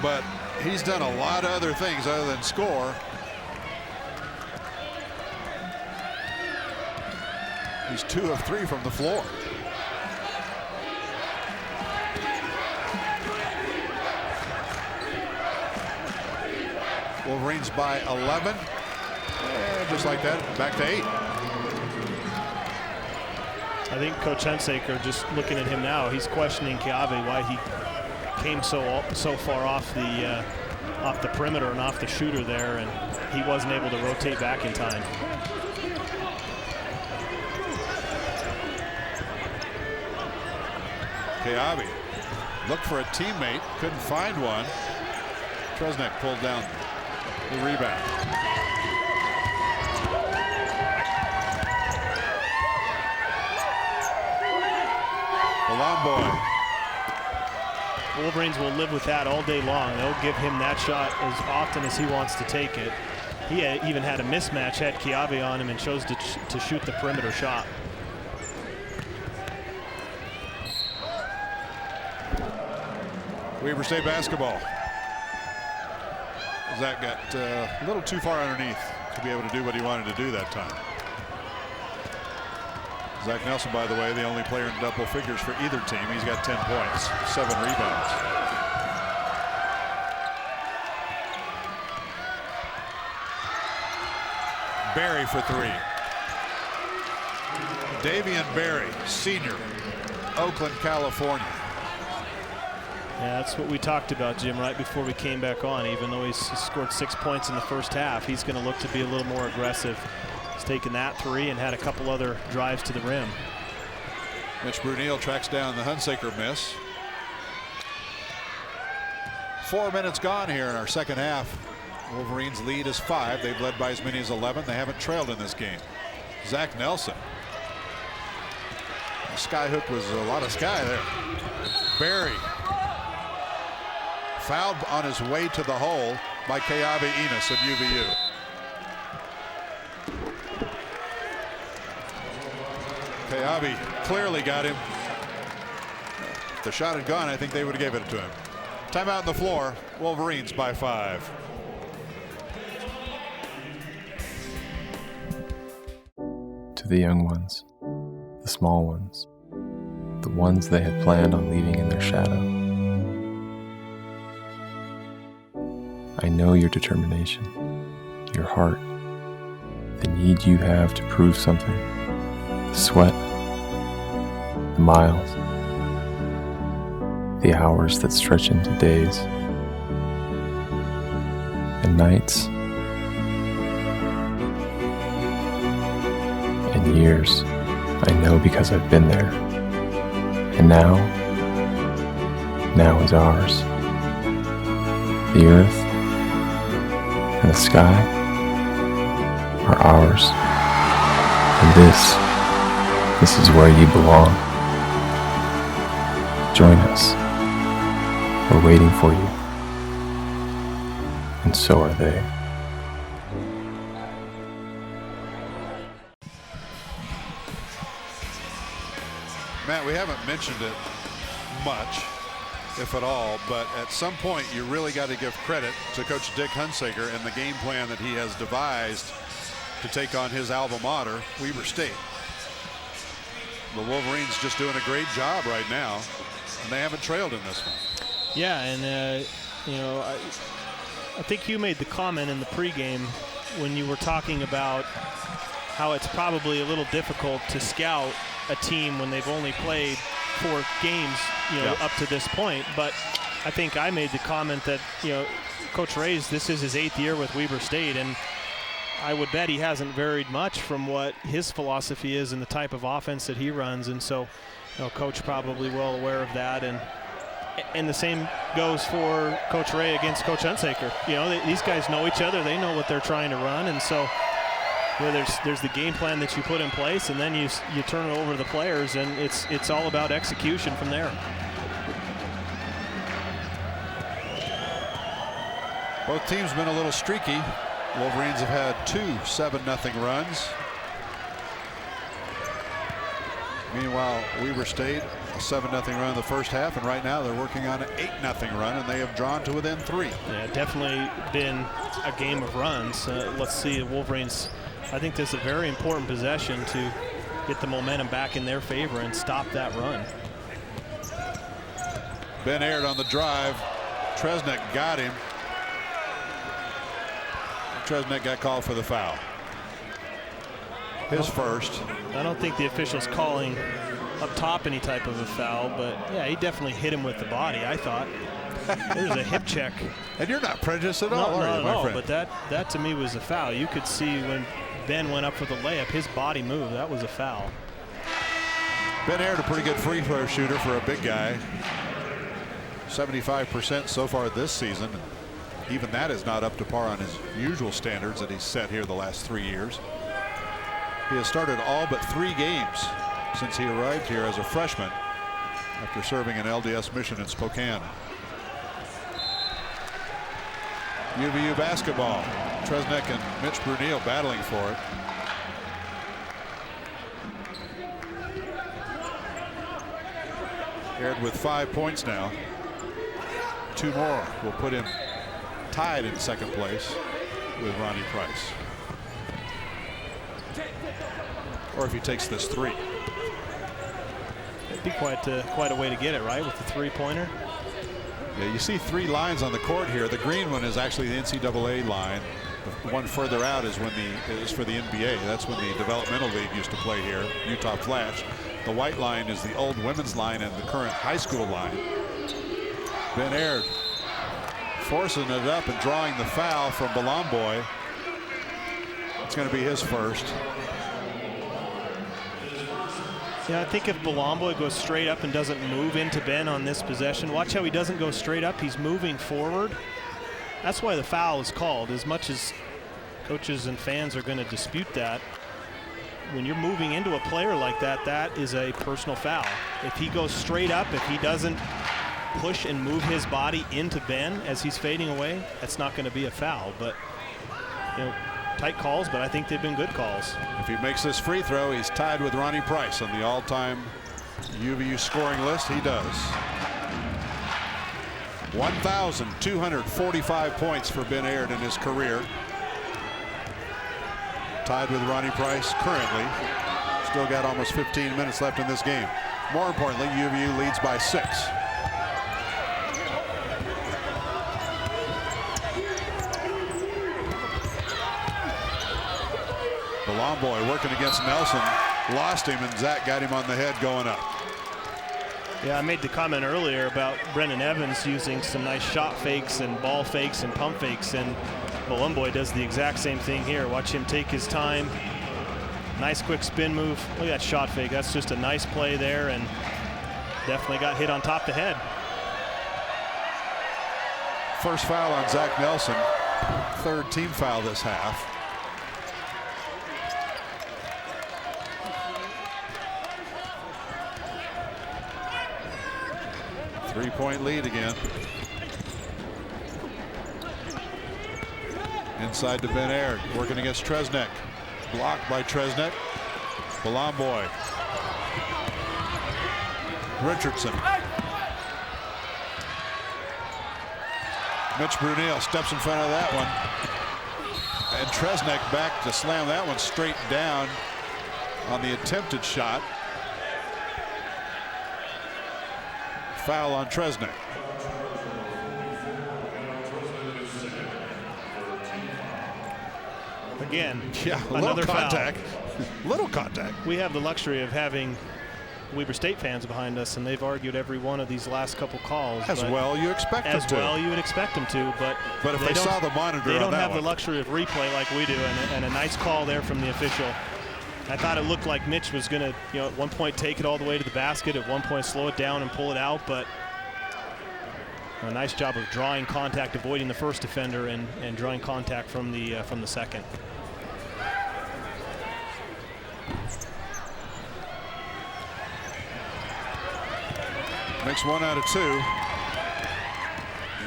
but he's done a lot of other things other than score. He's 2 of 3 from the floor. Wolverines by 11. And just like that, back to 8. I think Coach Hunsaker, just looking at him now, he's questioning Chiave why he came so far off the perimeter and off the shooter there, and he wasn't able to rotate back in time. Chiave looked for a teammate, couldn't find one. Tresnak pulled down the rebound. Balomboy. Wolverines will live with that all day long. They'll give him that shot as often as he wants to take it. He even had a mismatch, had Chiave on him, and chose to shoot the perimeter shot. Weber State basketball. Zach got a little too far underneath to be able to do what he wanted to do that time. Zach Nelson, by the way, the only player in double figures for either team. He's got 10 points, 7 rebounds. Berry for 3. Davion Berry, senior, Oakland, California. Yeah, that's what we talked about, Jim, right before we came back on. Even though he's scored 6 points in the first half, he's going to look to be a little more aggressive. He's taken that 3 and had a couple other drives to the rim. Mitch Brunel tracks down the Hunsaker miss. 4 minutes gone here in our second half. Wolverines lead is 5. They've led by as many as 11. They haven't trailed in this game. Zach Nelson. The sky hook was a lot of sky there. Berry. Fouled on his way to the hole by Keabe Enos of UVU. Keabe clearly got him. If the shot had gone, I think they would have given it to him. Timeout on the floor. Wolverines by 5. To the young ones, the small ones, the ones they had planned on leaving in their shadow. I know your determination, your heart, the need you have to prove something, the sweat, the miles, the hours that stretch into days, and nights, and years. I know because I've been there. And now is ours. The earth and the sky are ours. And this is where you belong. Join us. We're waiting for you. And so are they. Matt, we haven't mentioned it much, if at all, but at some point you really got to give credit to Coach Dick Hunsaker and the game plan that he has devised to take on his alma mater, Weber State. The Wolverines just doing a great job right now, and they haven't trailed in this one. Yeah, and you know, I think you made the comment in the pregame when you were talking about how it's probably a little difficult to scout a team when they've only played 4 games, you know, up to this point. But I think I made the comment that, you know, Coach Ray's, this is his 8th year with Weber State, and I would bet he hasn't varied much from what his philosophy is and the type of offense that he runs. And so, you know, Coach probably well aware of that. And the same goes for Coach Ray against Coach Hunsaker. You know, these guys know each other. They know what they're trying to run. And so, you know, there's the game plan that you put in place, and then you turn it over to the players, and it's all about execution from there. Both teams been a little streaky. Wolverines have had 2 7-0 runs. Meanwhile, Weber State, a 7-0 run in the first half, and right now they're working on an 8-0 run, and they have drawn to within 3. Yeah, definitely been a game of runs. Let's see, the Wolverines, I think this is a very important possession to get the momentum back in their favor and stop that run. Ben Aird on the drive. Tresnick got him. Tresnick got called for the foul. His first. I don't think the official's calling up top any type of a foul, but yeah, he definitely hit him with the body, I thought. There's a hip check. And you're not prejudiced at all, are you, my friend? But that to me was a foul. You could see when Ben went up for the layup, his body moved. That was a foul. Ben Aird, a pretty good free throw shooter for a big guy. 75% so far this season. Even that is not up to par on his usual standards that he's set here the last 3 years. He has started all but 3 games since he arrived here as a freshman after serving an LDS mission in Spokane. UVU basketball. Tresnick and Mitch Brunel battling for it. Aird with 5 points now. 2 more will put him tied in second place with Ronnie Price. Or if he takes this 3. It'd be quite a way to get it, right, with the 3-pointer. Yeah, you see 3 lines on the court here. The green one is actually the NCAA line. The one further out is for the NBA. That's when the developmental league used to play here, Utah Flash. The white line is the old women's line and the current high school line. Ben Aird forcing it up and drawing the foul from Belomboy. It's going to be his first. Yeah, I think if Belomboy goes straight up and doesn't move into Ben on this possession, watch how he doesn't go straight up. He's moving forward. That's why the foul is called. As much as coaches and fans are going to dispute that, when you're moving into a player like that, that is a personal foul. If he goes straight up, if he doesn't push and move his body into Ben as he's fading away, that's not going to be a foul. But, you know, tight calls, but I think they've been good calls. If he makes this free throw, he's tied with Ronnie Price on the all-time UVU scoring list. He does. 1,245 points for Ben Aird in his career. Tied with Ronnie Price currently. Still got almost 15 minutes left in this game. More importantly, UVU leads by 6. The long boy working against Nelson. Lost him, and Zach got him on the head going up. Yeah, I made the comment earlier about Brendan Evans using some nice shot fakes and ball fakes and pump fakes, and Bolumboy does the exact same thing here. Watch him take his time. Nice quick spin move. Look at that shot fake. That's just a nice play there, and definitely got hit on top of the head. First foul on Zach Nelson. 3rd team foul this half. Three-point lead again. Inside to Ben Aird, working against Tresnek. Blocked by Tresnek. Bolomboy. Richardson. Mitch Brunel steps in front of that one. And Tresnek back to slam that one straight down on the attempted shot. Foul on Tresnek. Again, yeah, another contact. Foul. Little contact. We have the luxury of having Weber State fans behind us, and they've argued every one of these last couple calls. As well you expect them to. As well you would expect them to, but if they saw the monitor they on don't that have one. the luxury of replay like we do, and a nice call there from the official. I thought it looked like Mitch was going to, you know, at one point take it all the way to the basket, at one point slow it down and pull it out, but a nice job of drawing contact, avoiding the first defender, and drawing contact from the second. Makes 1 out of 2.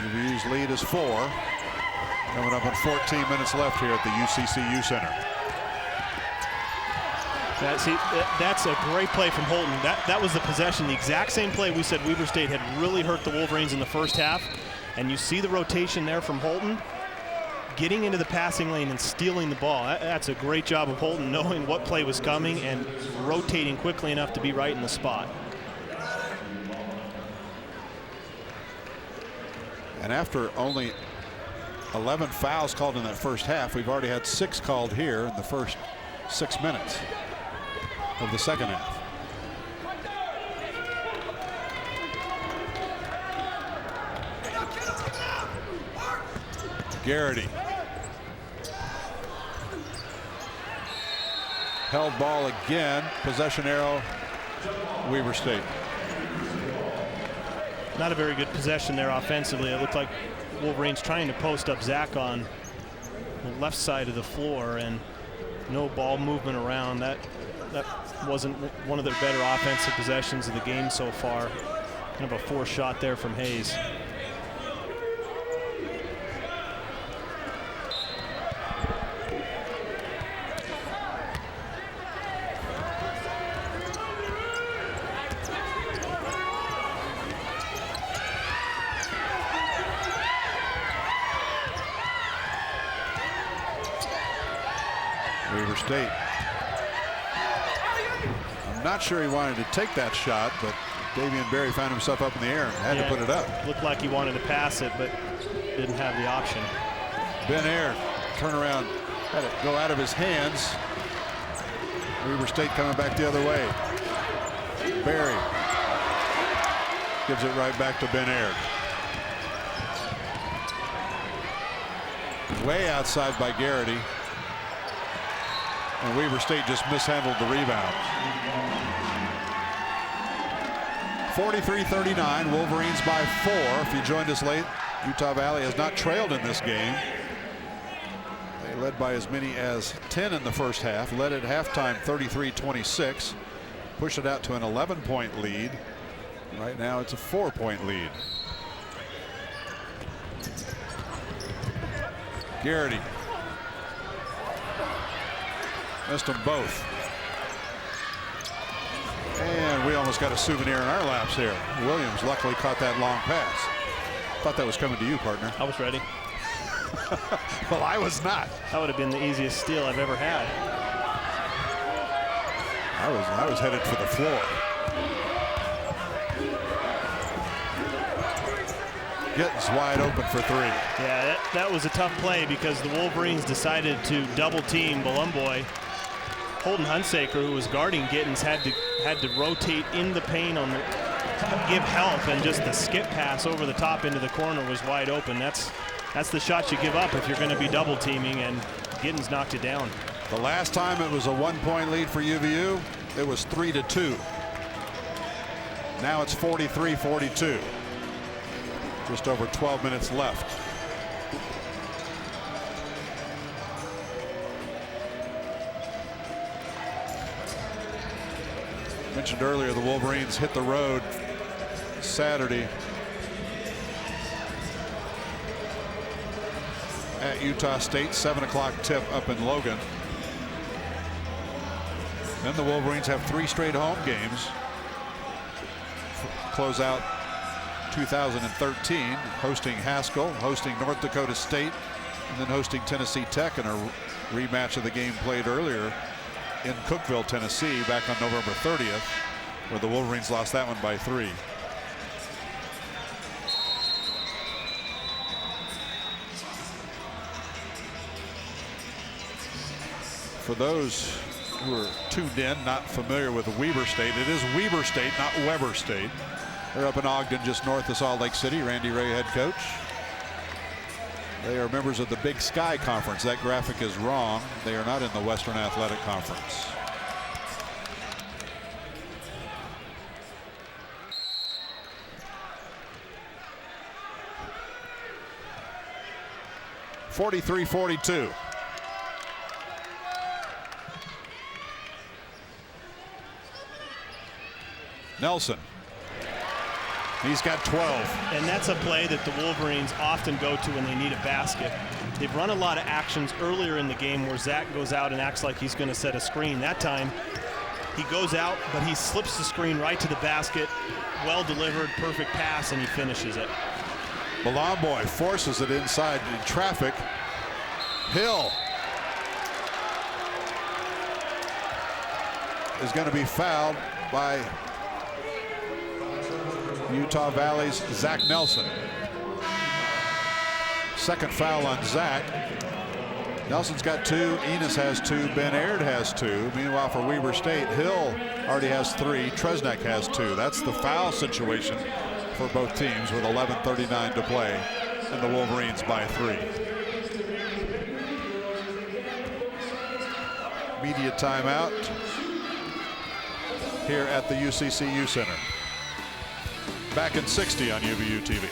UVU's lead is 4. Coming up on 14 minutes left here at the UCCU Center. That's a great play from Holton. That was the possession, the exact same play we said Weber State had really hurt the Wolverines in the first half. And you see the rotation there from Holton, getting into the passing lane and stealing the ball. That's a great job of Holton knowing what play was coming and rotating quickly enough to be right in the spot. And after only 11 fouls called in that first half, we've already had 6 called here in the first 6 minutes of the second half. Garrity. Held ball again. Possession arrow, Weber State. Not a very good possession there offensively. It looked like Wolverines trying to post up Zach on the left side of the floor, and no ball movement around. That wasn't one of their better offensive possessions of the game so far. Kind of a forced shot there from Hayes. Weber State. I'm not sure he wanted to take that shot, but Davion Berry found himself up in the air and had to put it up. Looked like he wanted to pass it, but didn't have the option. Ben Aird, turnaround, had it go out of his hands. Weber State coming back the other way. Berry gives it right back to Ben Aird. Way outside by Garrity. And Weber State just mishandled the rebound. 43-39, Wolverines by 4. If you joined us late, Utah Valley has not trailed in this game. They led by as many as 10 in the first half, led at halftime 33-26, pushed it out to an 11-point lead. Right now it's a 4-point lead. Garrity. Missed them both. And we almost got a souvenir in our laps here. Williams luckily caught that long pass. Thought that was coming to you, partner. I was ready. Well, I was not. That would have been the easiest steal I've ever had. I was headed for the floor. Gittins wide open for three. Yeah, that was a tough play because the Wolverines decided to double team Bolumboy. Holton Hunsaker, who was guarding Gittins, had to rotate in the paint on the give help, and just the skip pass over the top into the corner was wide open. That's the shot you give up if you're going to be double teaming, and Gittins knocked it down. The last time it was a 1-point lead for UVU, it was 3-2. Now it's 43-42. Just over 12 minutes left. Mentioned earlier, the Wolverines hit the road Saturday at Utah State, 7 o'clock tip up in Logan. Then the Wolverines have 3 straight home games. Close out 2013, hosting Haskell, hosting North Dakota State, and then hosting Tennessee Tech in a rematch of the game played earlier in Cookeville, Tennessee, back on November 30th, where the Wolverines lost that one by 3. For those who are tuned in, not familiar with Weber State, it is Weber State, not Weber State. They're up in Ogden, just north of Salt Lake City. Randy Ray, head coach. They are members of the Big Sky Conference. That graphic is wrong. They are not in the Western Athletic Conference. (43-42). Nelson. He's got 12. And that's a play that the Wolverines often go to when they need a basket. They've run a lot of actions earlier in the game where Zach goes out and acts like he's going to set a screen. That time he goes out, but he slips the screen right to the basket. Well delivered, perfect pass, and he finishes it. Bolumboy forces it inside in traffic. Hill is going to be fouled by Utah Valley's Zach Nelson. Second foul on Zach. Nelson's got 2. Enos has 2. Ben Aird has 2. Meanwhile, for Weber State, Hill already has 3. Tresnek has 2. That's the foul situation for both teams with 11:39 to play, and the Wolverines by 3. Media timeout here at the UCCU Center. Back in 60 on UVU TV.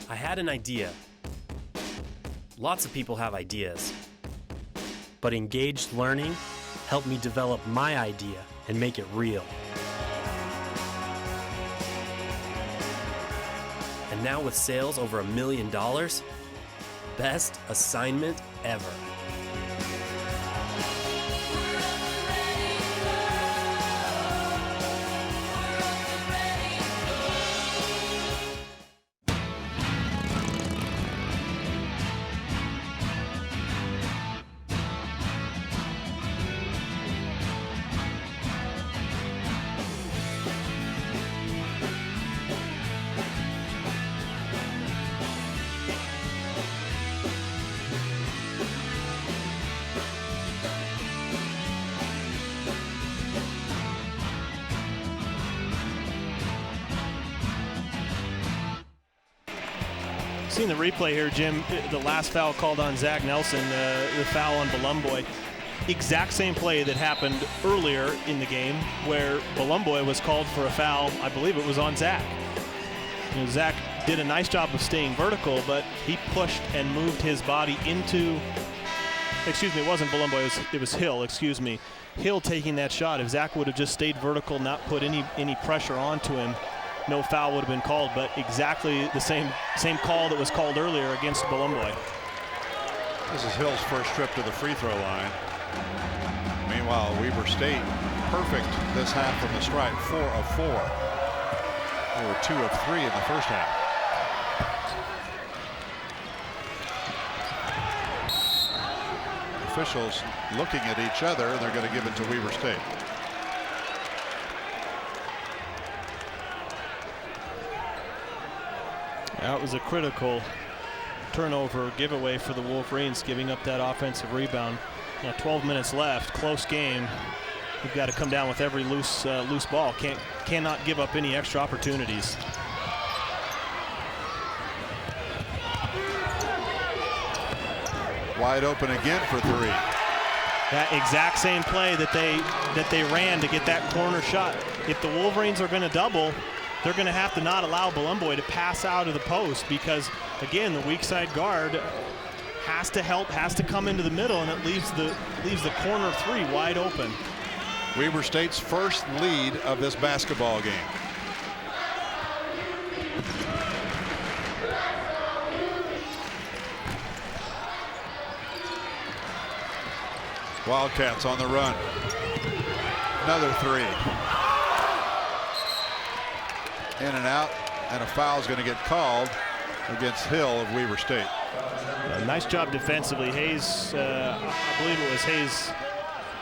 I had an idea. Lots of people have ideas. But engaged learning helped me develop my idea and make it real. And now with sales over $1 million, best assignment ever. Seeing the replay here, Jim, the last foul called on Zach Nelson, the foul on Bolumboy. Exact same play that happened earlier in the game where Bolumboy was called for a foul. I believe it was on Zach. You know, Zach did a nice job of staying vertical, but he pushed and moved his body into excuse me, it wasn't Bolumbo, it was Hill, excuse me. Hill taking that shot. If Zach would have just stayed vertical, not put any pressure onto him, no foul would have been called, but exactly the same call that was called earlier against Bolumbo. This is Hill's first trip to the free throw line. Meanwhile, Weber State perfect this half from the stripe, 4 of 4. They were 2 of 3 in the first half. Officials looking at each other, and they're going to give it to Weber State. That was a critical turnover giveaway for the Wolverines, giving up that offensive rebound. Now 12 minutes left, close game. We've got to come down with every loose ball. Cannot give up any extra opportunities. Wide open again for 3. That exact same play that they ran to get that corner shot. If the Wolverines are going to double, they're going to have to not allow Bolumbo to pass out of the post, because again, the weak side guard has to help, has to come into the middle, and it leaves the corner 3 wide open. Weber State's first lead of this basketball game. Wildcats on the run. Another 3. In and out, and a foul is going to get called against Hill of Weber State. Nice job defensively. Hayes, I believe it was Hayes,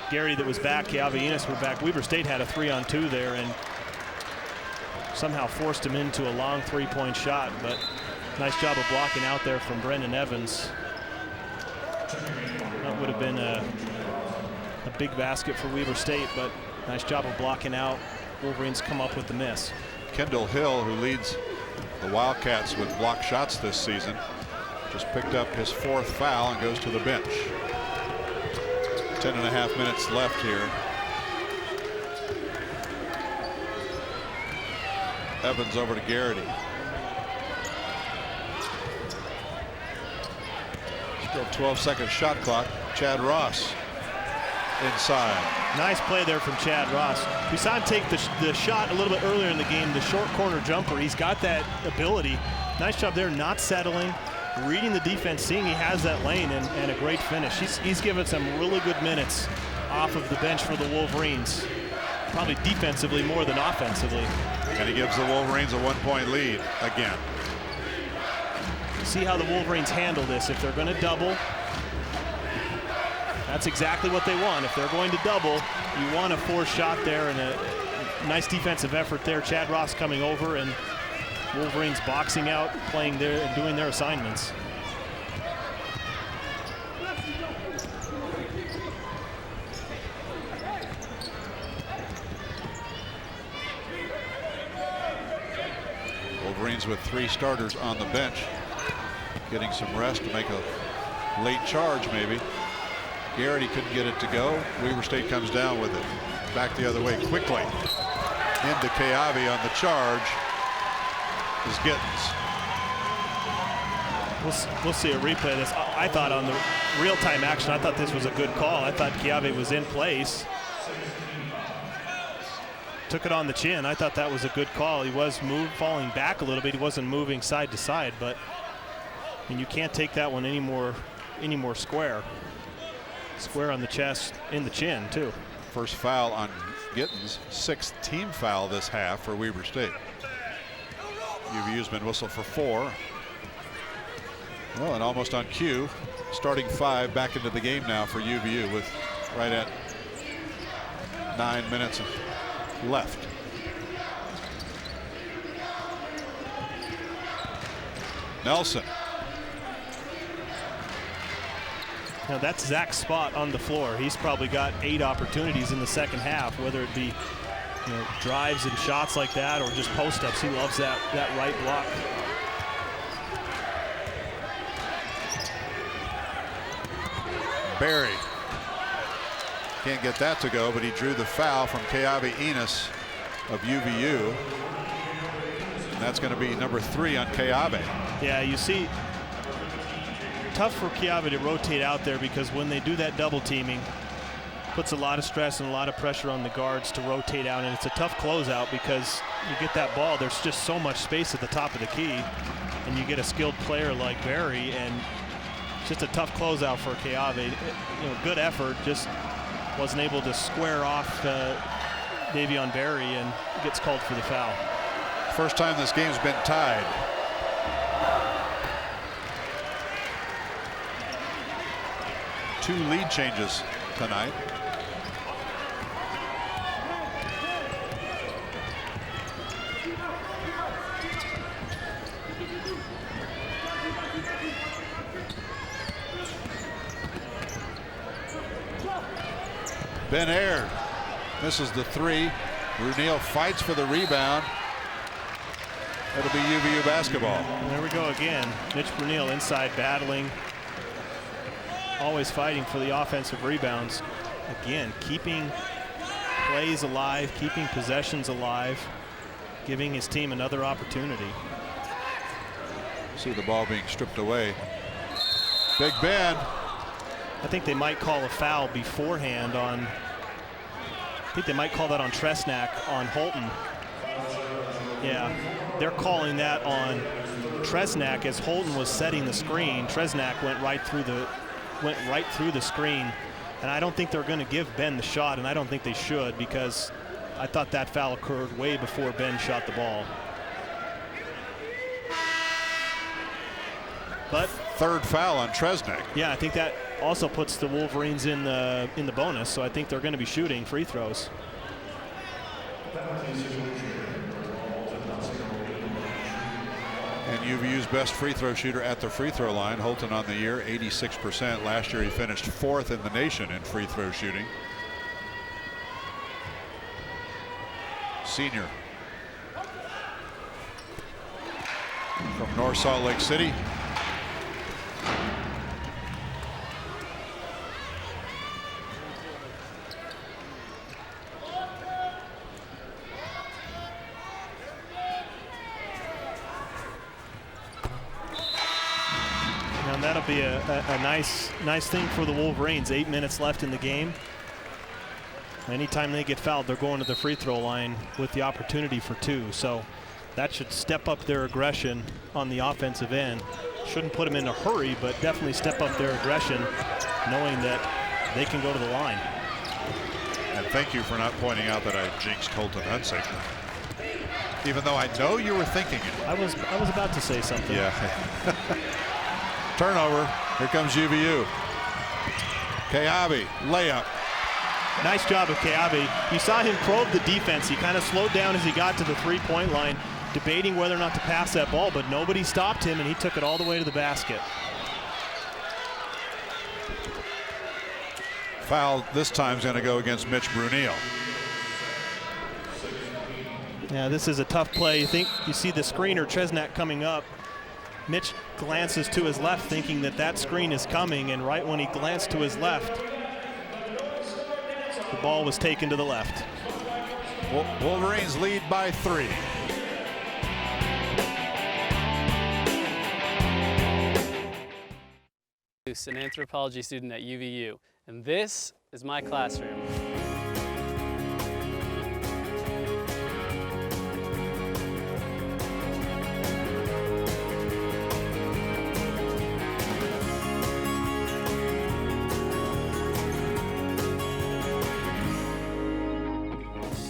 Garrity that was back, Kiavi Enos were back. Weber State had a 3-on-2 there and somehow forced him into a long 3-point shot, but nice job of blocking out there from Brendan Evans. That would have been a big basket for Weber State, but nice job of blocking out. Wolverines come up with the miss. Kendall Hill, who leads the Wildcats with block shots this season, just picked up his 4th foul and goes to the bench. 10.5 minutes left here. Evans over to Garrity. Still 12-second shot clock. Chad Ross inside. Nice play there from Chad Ross. We saw him take the shot a little bit earlier in the game, the short corner jumper. He's got that ability. Nice job there, not settling, reading the defense, seeing he has that lane, and a great finish. He's given some really good minutes off of the bench for the Wolverines, probably defensively more than offensively. And he gives the Wolverines a 1-point lead again. See how the Wolverines handle this. If they're going to double, that's exactly what they want. If they're going to double, you want a forced shot there, and a nice defensive effort there. Chad Ross coming over, and Wolverines boxing out, playing there and doing their assignments. Wolverines with 3 starters on the bench, getting some rest to make a late charge maybe. Garrity couldn't get it to go. Weber State comes down with it. Back the other way quickly. Into Kiavi on the charge is Gittins. We'll see a replay of this. I thought on the real-time action, I thought this was a good call. I thought Kiavi was in place. Took it on the chin. I thought that was a good call. He was falling back a little bit. He wasn't moving side to side, but I mean, you can't take that one any more square. Square on the chest, in the chin too. First foul on Gittins, 6th team foul this half for Weber State. UVU's been whistled for 4. Well, and almost on cue, starting 5 back into the game now for UVU with right at 9 minutes left. Nelson. Now that's Zach's spot on the floor. He's probably got 8 opportunities in the second half, whether it be drives and shots like that or just post-ups. He loves that right block. Berry can't get that to go, but he drew the foul from Kiavi Enos of UVU. And that's going to be number 3 on Kiavi. Yeah, you see tough for Chiave to rotate out there because when they do that double teaming, puts a lot of stress and a lot of pressure on the guards to rotate out, and it's a tough closeout because you get that ball, there's just so much space at the top of the key, and you get a skilled player like Berry, and it's just a tough closeout for Chiave. You know, good effort, just wasn't able to square off Davion Berry, and gets called for the foul. First time this game's been tied. Two lead changes tonight. Ben Aird misses the three. Brunel fights for the rebound. It'll be UVU basketball. And there we go again. Mitch Brunel inside battling. Always fighting for the offensive rebounds. Again, keeping plays alive, keeping possessions alive, giving his team another opportunity. See the ball being stripped away. Big Ben. I think they might call a foul beforehand on, I think they might call that on Tresnak on Holton. Yeah, they're calling that on Tresnak as Holton was setting the screen. Tresnak went right through the screen, and I don't think they're going to give Ben the shot, and I don't think they should, because I thought that foul occurred way before Ben shot the ball. But third foul on Tresnak. Yeah, I think that also puts the Wolverines in the bonus, so I think they're going to be shooting free throws. And UVU's best free throw shooter at the free throw line, Holton on the year, 86%. Last year he finished 4th in the nation in free throw shooting. Senior from North Salt Lake City. That'll be a nice thing for the Wolverines. 8 minutes left in the game. Anytime they get fouled, they're going to the free throw line with the opportunity for 2. So that should step up their aggression on the offensive end. Shouldn't put them in a hurry, but definitely step up their aggression, knowing that they can go to the line. And thank you for not pointing out that I jinxed Holton Hunsaker, even though I know you were thinking it. I was about to say something. Yeah. Turnover. Here comes UVU. Chiave, layup. Nice job of Chiave. You saw him probe the defense. He kind of slowed down as he got to the three-point line, debating whether or not to pass that ball, but nobody stopped him, and he took it all the way to the basket. Foul this time is going to go against Mitch Brunel. Yeah, this is a tough play. You see the screener, Tresnak, coming up. Mitch glances to his left thinking that screen is coming, and right when he glanced to his left, the ball was taken to the left. Wolverines lead by 3. An anthropology student at UVU, and this is my classroom.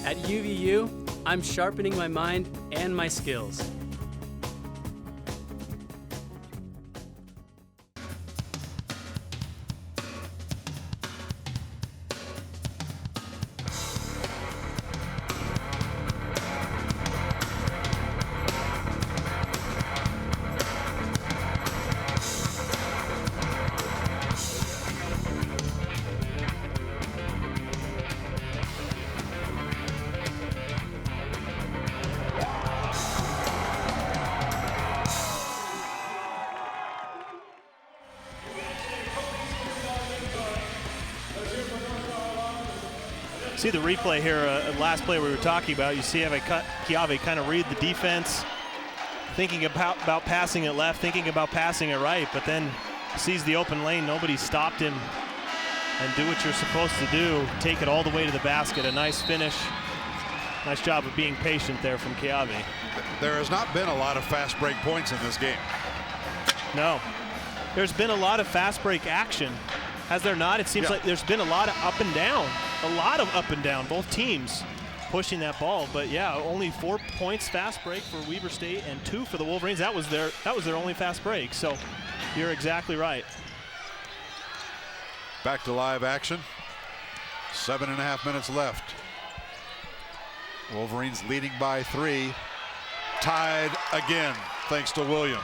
At UVU, I'm sharpening my mind and my skills. See the replay here, last play we were talking about. You see Chiave kind of read the defense, thinking about passing it left, thinking about passing it right, but then sees the open lane, nobody stopped him, and do what you're supposed to do, take it all the way to the basket. A nice finish. Nice job of being patient there from Keawe. There has not been a lot of fast break points in this game. No. There's been a lot of fast break action. Has there not? It seems like there's been a lot of up and down. A lot of up and down, both teams pushing that ball. But yeah, only 4 points fast break for Weber State and 2 for the Wolverines. That was their only fast break. So you're exactly right. Back to live action. 7.5 minutes left. Wolverines leading by 3. Tied again, thanks to Williams.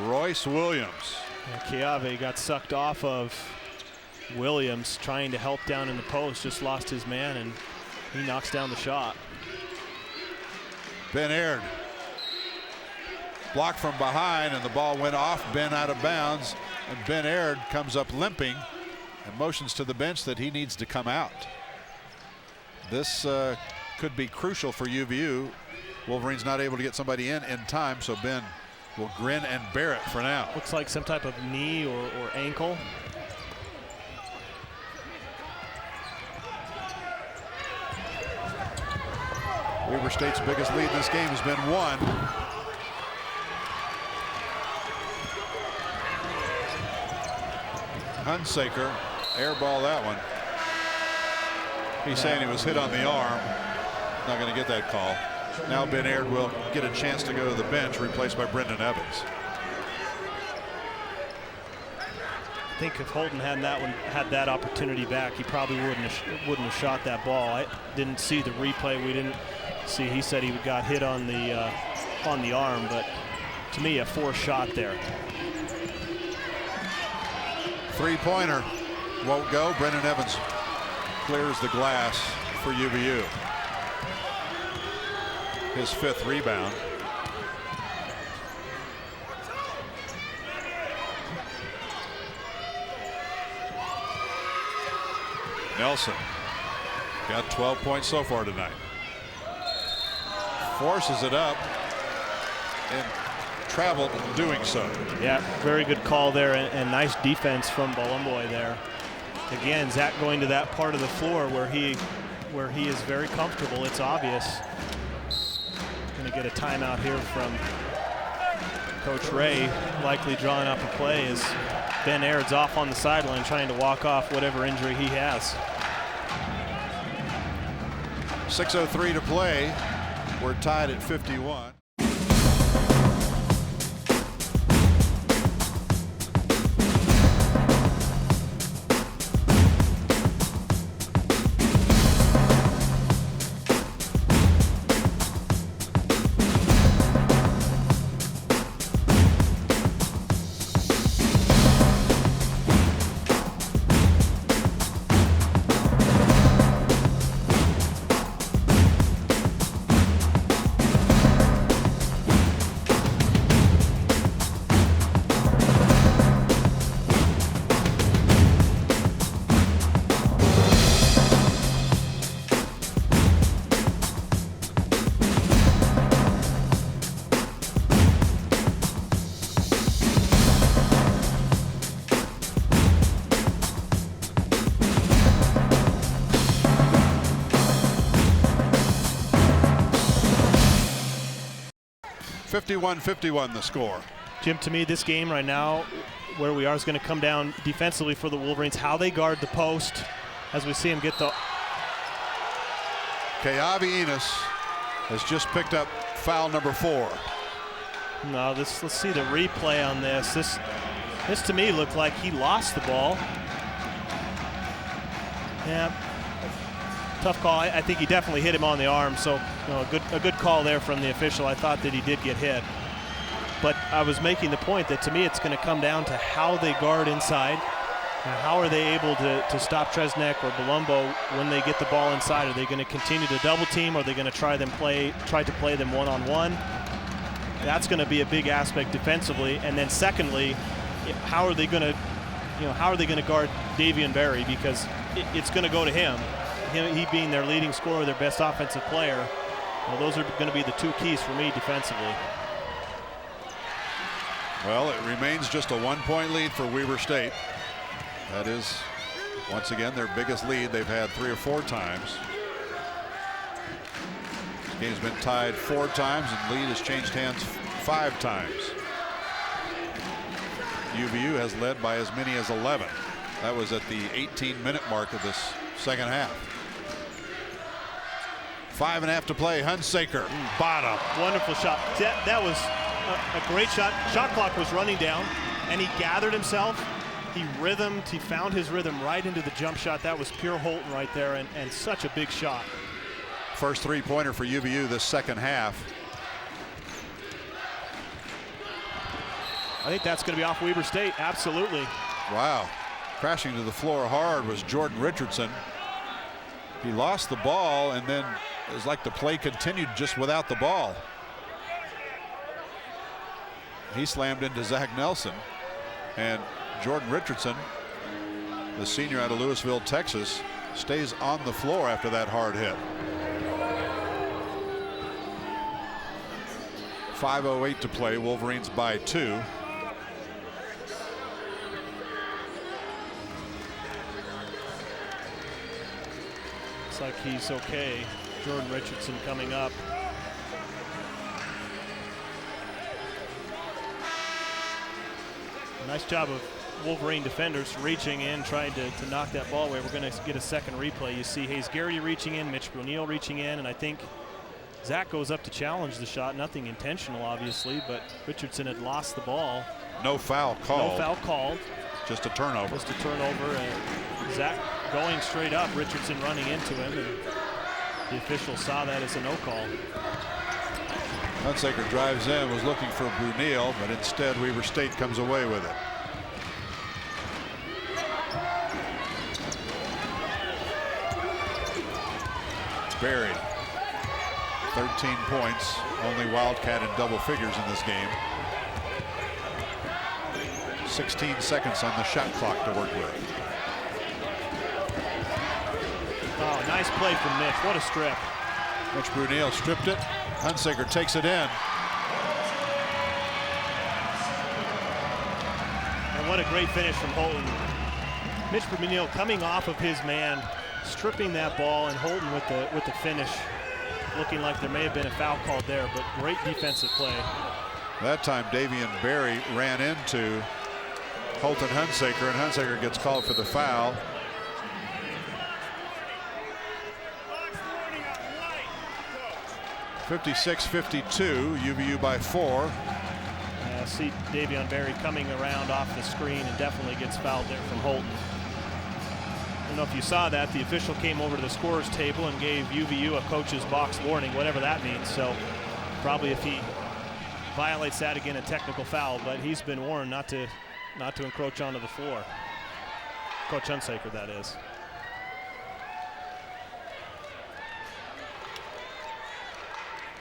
Royce Williams. Keawe got sucked off of Williams trying to help down in the post. Just lost his man, and he knocks down the shot. Ben Aird. Blocked from behind, and the ball went off Ben out of bounds. And Ben Aird comes up limping and motions to the bench that he needs to come out. This could be crucial for UVU. Wolverines not able to get somebody in time, so Ben will grin and bear it for now. Looks like some type of knee or ankle. Weber State's biggest lead in this game has been 1. Hunsaker, airball that one. He's saying he was hit on the arm. Not going to get that call. Now Ben Aird will get a chance to go to the bench, replaced by Brendan Evans. I think if Holton had that opportunity back, he probably wouldn't have shot that ball. I didn't see the replay. We didn't see. He said he got hit on the arm, but to me, a forced shot there. Three-pointer won't go. Brendan Evans clears the glass for UVU. His 5th rebound. Nelson got 12 points so far tonight. Forces it up and traveled doing so. Yeah, very good call there, and nice defense from Bolomboy there. Again, Zach going to that part of the floor where he is very comfortable. It's obvious. Going to get a timeout here from Coach Ray, likely drawing up a play as Ben Aird's off on the sideline trying to walk off whatever injury he has. 6:03 to play. We're tied at 51. .51-51 the score. Jim, to me, this game right now, where we are, is going to come down defensively for the Wolverines, how they guard the post as we see him get the... Keawe Enos has just picked up foul number 4. No, let's see the replay on this. This to me looked like he lost the ball. Yeah, tough call. I think he definitely hit him on the arm, so a good call there from the official. I thought that he did get hit. But I was making the point that to me it's going to come down to how they guard inside. How are they able to stop Tresnek or Bolombo when they get the ball inside? Are they going to continue to double team? Or are they going to try to play them one-on-one? That's going to be a big aspect defensively. And then secondly, how are they going to guard Davion Berry? Because it's going to go to him. He being their leading scorer, their best offensive player. Well, those are going to be the two keys for me defensively. Well, it remains just a 1-point lead for Weber State. That is, once again, their biggest lead they've had 3 or 4 times. This game's been tied 4 times and lead has changed hands 5 times. UVU has led by as many as 11. That was at the 18-minute mark of this second half. 5.5 to play. Hunsaker, bottom. Wonderful shot. That was a great shot. Shot clock was running down, and he gathered himself. He rhythmed. He found his rhythm right into the jump shot. That was pure Holton right there, and such a big shot. First 3-pointer for UVU this second half. I think that's going to be off Weber State. Absolutely. Wow. Crashing to the floor hard was Jordan Richardson. He lost the ball, and then it was like the play continued just without the ball. He slammed into Zach Nelson, and Jordan Richardson, the senior out of Louisville, Texas, stays on the floor after that hard hit. 5:08 to play. Wolverines by 2. Looks like he's okay. Jordan Richardson coming up. Nice job of Wolverine defenders reaching in, trying to knock that ball away. We're going to get a second replay. You see Hayes Garrity reaching in, Mitch Brunel reaching in, and I think Zach goes up to challenge the shot. Nothing intentional, obviously, but Richardson had lost the ball. No foul called. No foul called. Just a turnover. Just a turnover, and Zach going straight up, Richardson running into him, and the official saw that as a no call. Hunsaker drives in, was looking for Brunel, but instead Weber State comes away with it. Berry, 13 points, only Wildcat in double figures in this game. 16 seconds on the shot clock to work with. Oh, nice play from Mitch. What a strip. Mitch Brunel stripped it. Hunsaker takes it in. And what a great finish from Holton. Mitch Brunel coming off of his man, stripping that ball, and Holton with the finish, looking like there may have been a foul called there, but great defensive play. That time Davion Berry ran into Holton Hunsaker, and Hunsaker gets called for the foul. (56-52), UVU by 4. See Davion Berry coming around off the screen and definitely gets fouled there from Holton. I don't know if you saw that. The official came over to the scorer's table and gave UVU a coach's box warning, whatever that means. So probably if he violates that again, a technical foul, but he's been warned not to encroach onto the floor. Coach Hunsaker, that is.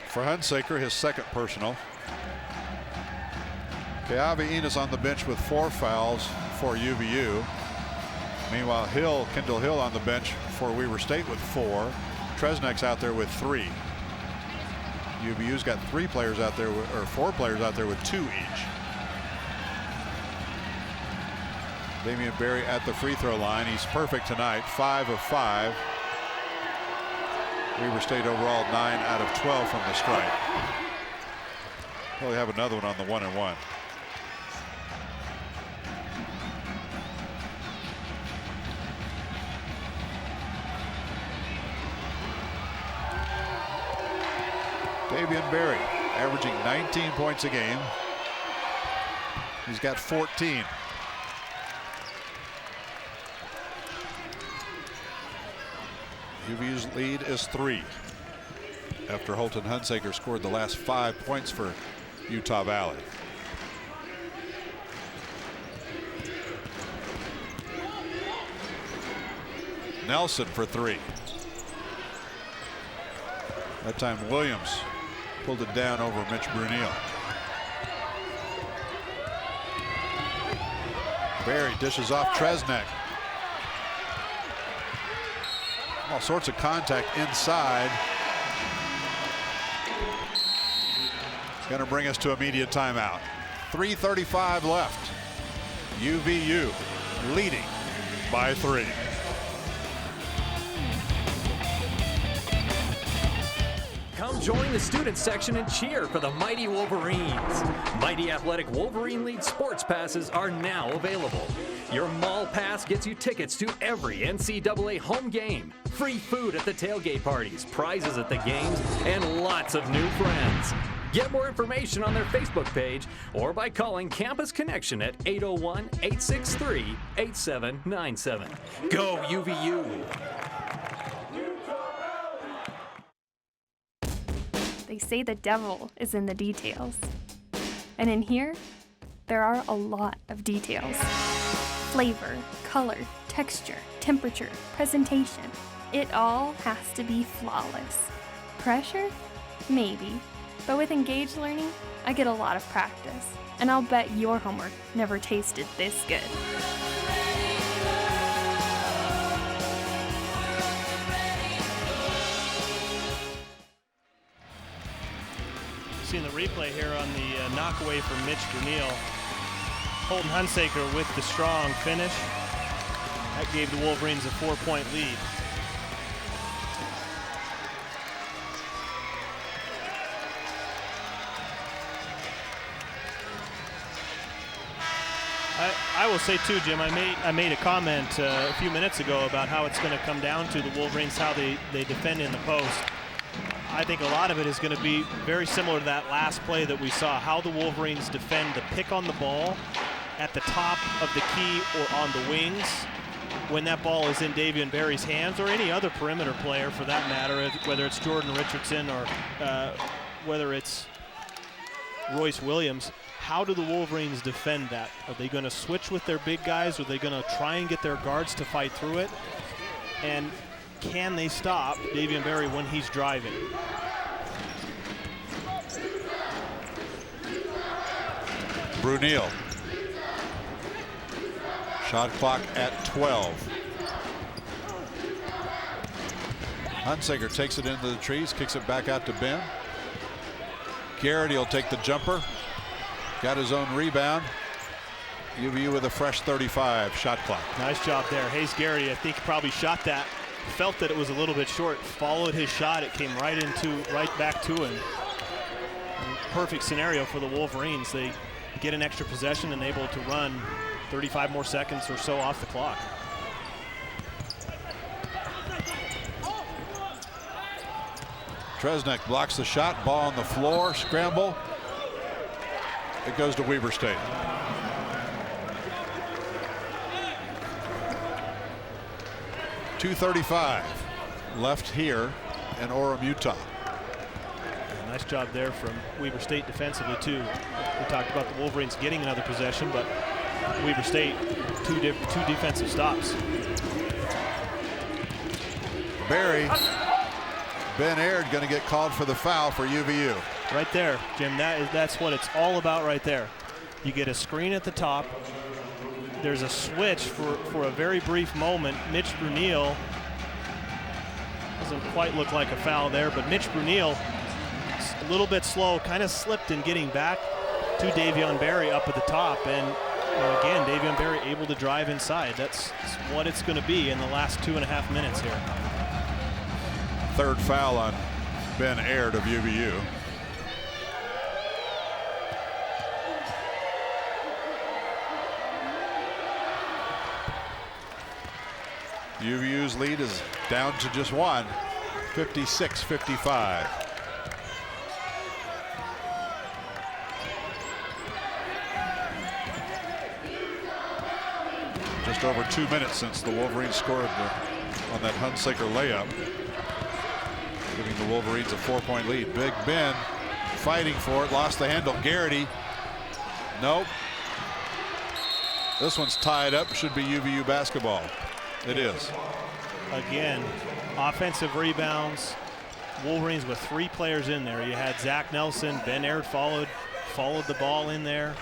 For Hunsaker, his second personal. Keavi Enos on the bench with 4 fouls for UVU. Meanwhile, Kendall Hill on the bench for Weber State with 4. Tresnick's out there with 3. UVU's got 3 players out there, or 4 players out there with 2 each. Davion Berry at the free throw line. He's perfect tonight, 5 of 5. Weber State overall 9 out of 12 from the stripe. Well, we have another one on the 1-and-1. Davion Berry averaging 19 points a game. He's got 14. UVU's lead is 3 after Holton Hunsaker scored the last 5 points for Utah Valley. Nelson for 3. That time Williams pulled it down over Mitch Brunel. Berry dishes off Tresnick. All sorts of contact inside. It's going to bring us to immediate timeout. 3:35 left. UVU leading by 3. Come join the student section and cheer for the Mighty Wolverines. Mighty Athletic Wolverine League sports passes are now available. Your mall pass gets you tickets to every NCAA home game, free food at the tailgate parties, prizes at the games, and lots of new friends. Get more information on their Facebook page or by calling Campus Connection at 801-863-8797. Go UVU! They say the devil is in the details. And in here, there are a lot of details. Flavor, color, texture, temperature, presentation. It all has to be flawless. Pressure? Maybe. But with engaged learning, I get a lot of practice. And I'll bet your homework never tasted this good. Seeing the replay here on the knockaway from Mitch Brunel. Holton Hunsaker with the strong finish. That gave the Wolverines a 4-point lead. I will say too, Jim, I made a comment a few minutes ago about how it's going to come down to the Wolverines, how they defend in the post. I think a lot of it is going to be very similar to that last play that we saw, how the Wolverines defend the pick on the ball at the top of the key or on the wings when that ball is in Davion Berry's hands, or any other perimeter player for that matter, whether it's Jordan Richardson or whether it's Royce Williams. How do the Wolverines defend that? Are they going to switch with their big guys? Are they going to try and get their guards to fight through it? And can they stop Davion Berry when he's driving? Brunel. Shot clock at 12. Hunsaker takes it into the trees, kicks it back out to Ben. Garrity will take the jumper. Got his own rebound. UVU with a fresh 35 shot clock. Nice job there. Hayes Garrity, I think, probably shot that. Felt that it was a little bit short. Followed his shot. It came right back to him. Perfect scenario for the Wolverines. They get an extra possession and able to run 35 more seconds or so off the clock. Tresnek blocks the shot. Ball on the floor. Scramble. It goes to Weber State. .235 left here in Orem, Utah. Nice job there from Weber State defensively too. We talked about the Wolverines getting another possession, but Weber State two defensive stops. Berry. Ben Aird going to get called for the foul for UVU. Right there, Jim. That's what it's all about right there. You get a screen at the top. There's a switch for a very brief moment. Mitch Brunel doesn't quite look like a foul there, but Mitch Brunel a little bit slow, kind of slipped in getting back to Davion Berry up at the top, and again, Davion Berry able to drive inside. That's what it's going to be in the last 2.5 minutes here. Third foul on Ben Aird of UVU. UVU's lead is down to just one, 56-55. Just over 2 minutes since the Wolverines scored on that Hunsaker layup, giving the Wolverines a 4-point lead. Big Ben fighting for it, lost the handle. Garrity, nope. This one's tied up, should be UVU basketball. It is. Again, offensive rebounds. Wolverines with 3 players in there. You had Zach Nelson, Ben Aird followed the ball in there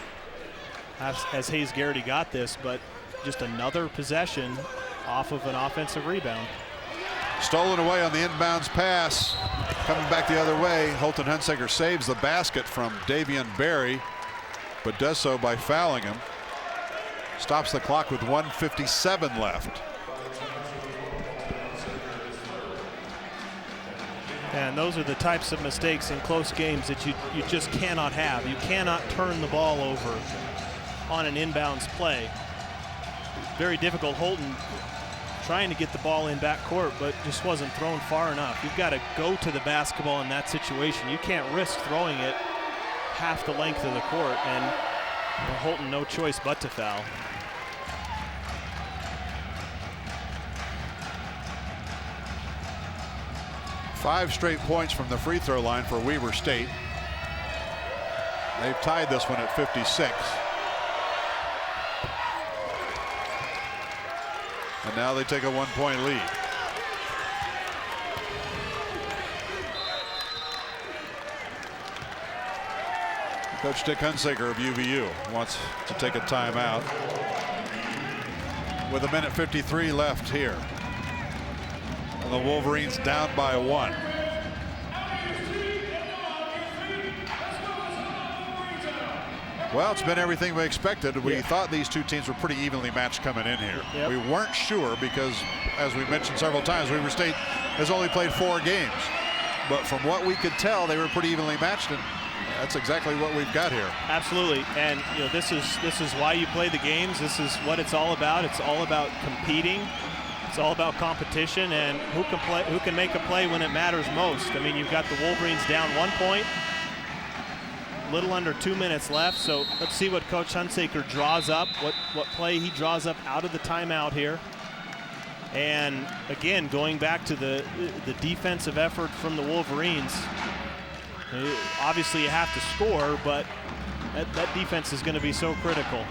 as Hayes Garrity got this, but just another possession off of an offensive rebound. Stolen away on the inbounds pass. Coming back the other way, Holton Hunsaker saves the basket from Davion Berry. but does so by fouling him. Stops the clock with 1:57 left. And those are the types of mistakes in close games that you just cannot have. You cannot turn the ball over on an inbounds play. Very difficult. Holton trying to get the ball in backcourt, but just wasn't thrown far enough. You've got to go to the basketball in that situation. You can't risk throwing it half the length of the court, and Holton no choice but to foul. Five straight points from the free throw line for Weber State. They've tied this one at 56. And now they take a 1-point lead. Coach Dick Hunsaker of UVU wants to take a timeout with 1:53 left here. And the Wolverines down by 1. Well, it's been everything we expected. We thought these two teams were pretty evenly matched coming in here. Yep. We weren't sure because, as we mentioned several times, Weber State has only played 4 games. But from what we could tell, they were pretty evenly matched, and that's exactly what we've got here. Absolutely, and this is why you play the games. This is what it's all about. It's all about competing. It's all about competition and who can make a play when it matters most. I mean, you've got the Wolverines down 1 point. Little under 2 minutes left, so let's see what Coach Hunsaker draws up, what play he draws up out of the timeout here. And again, going back to the defensive effort from the Wolverines, obviously you have to score, but that defense is going to be so critical.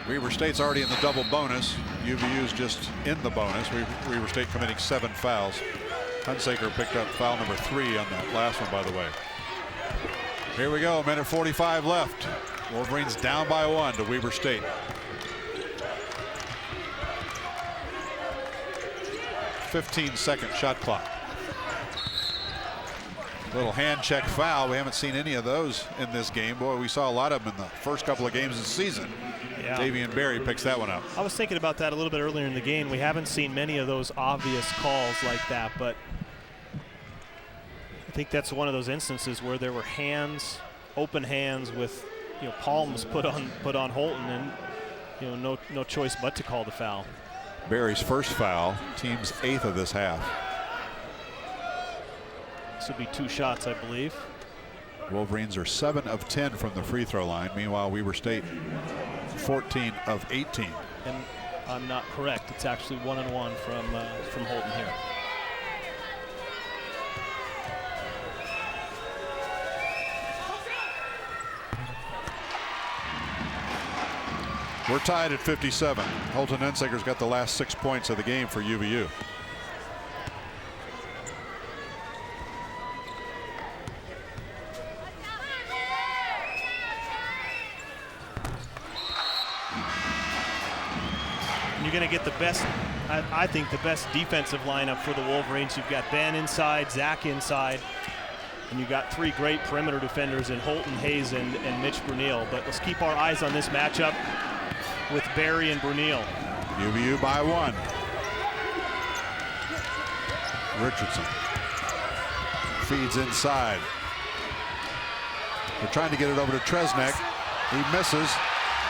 Weber State's already in the double bonus. UVU's just in the bonus. Weber State committing 7 fouls. Hunsaker picked up foul number 3 on that last one, by the way. Here we go, 1:45 left. Wolverines down by 1 to Weber State. "15-second shot clock. Little hand check foul. We haven't seen any of those in this game. Boy, we saw a lot of them in the first couple of games this season. Yeah. Davion Berry picks that one up. I was thinking about that a little bit earlier in the game. We haven't seen many of those obvious calls like that, but I think that's one of those instances where there were hands, open hands with palms put on Holton, and no choice but to call the foul. Berry's first foul, team's 8th of this half. This would be 2 shots, I believe. Wolverines are 7 of 10 from the free throw line. Meanwhile, Weber State 14 of 18. And I'm not correct. It's actually 1-1 from Holton here. We're tied at 57. Holton Hunsaker's got the last 6 points of the game for UVU. You're going to get the best, I think, the best defensive lineup for the Wolverines. You've got Ben inside, Zach inside, and you've got 3 great perimeter defenders in Holton, Hayes, and Mitch Brunel. But let's keep our eyes on this matchup with Berry and Brunel. UVU by 1. Richardson feeds inside. They're trying to get it over to Tresnek. He misses.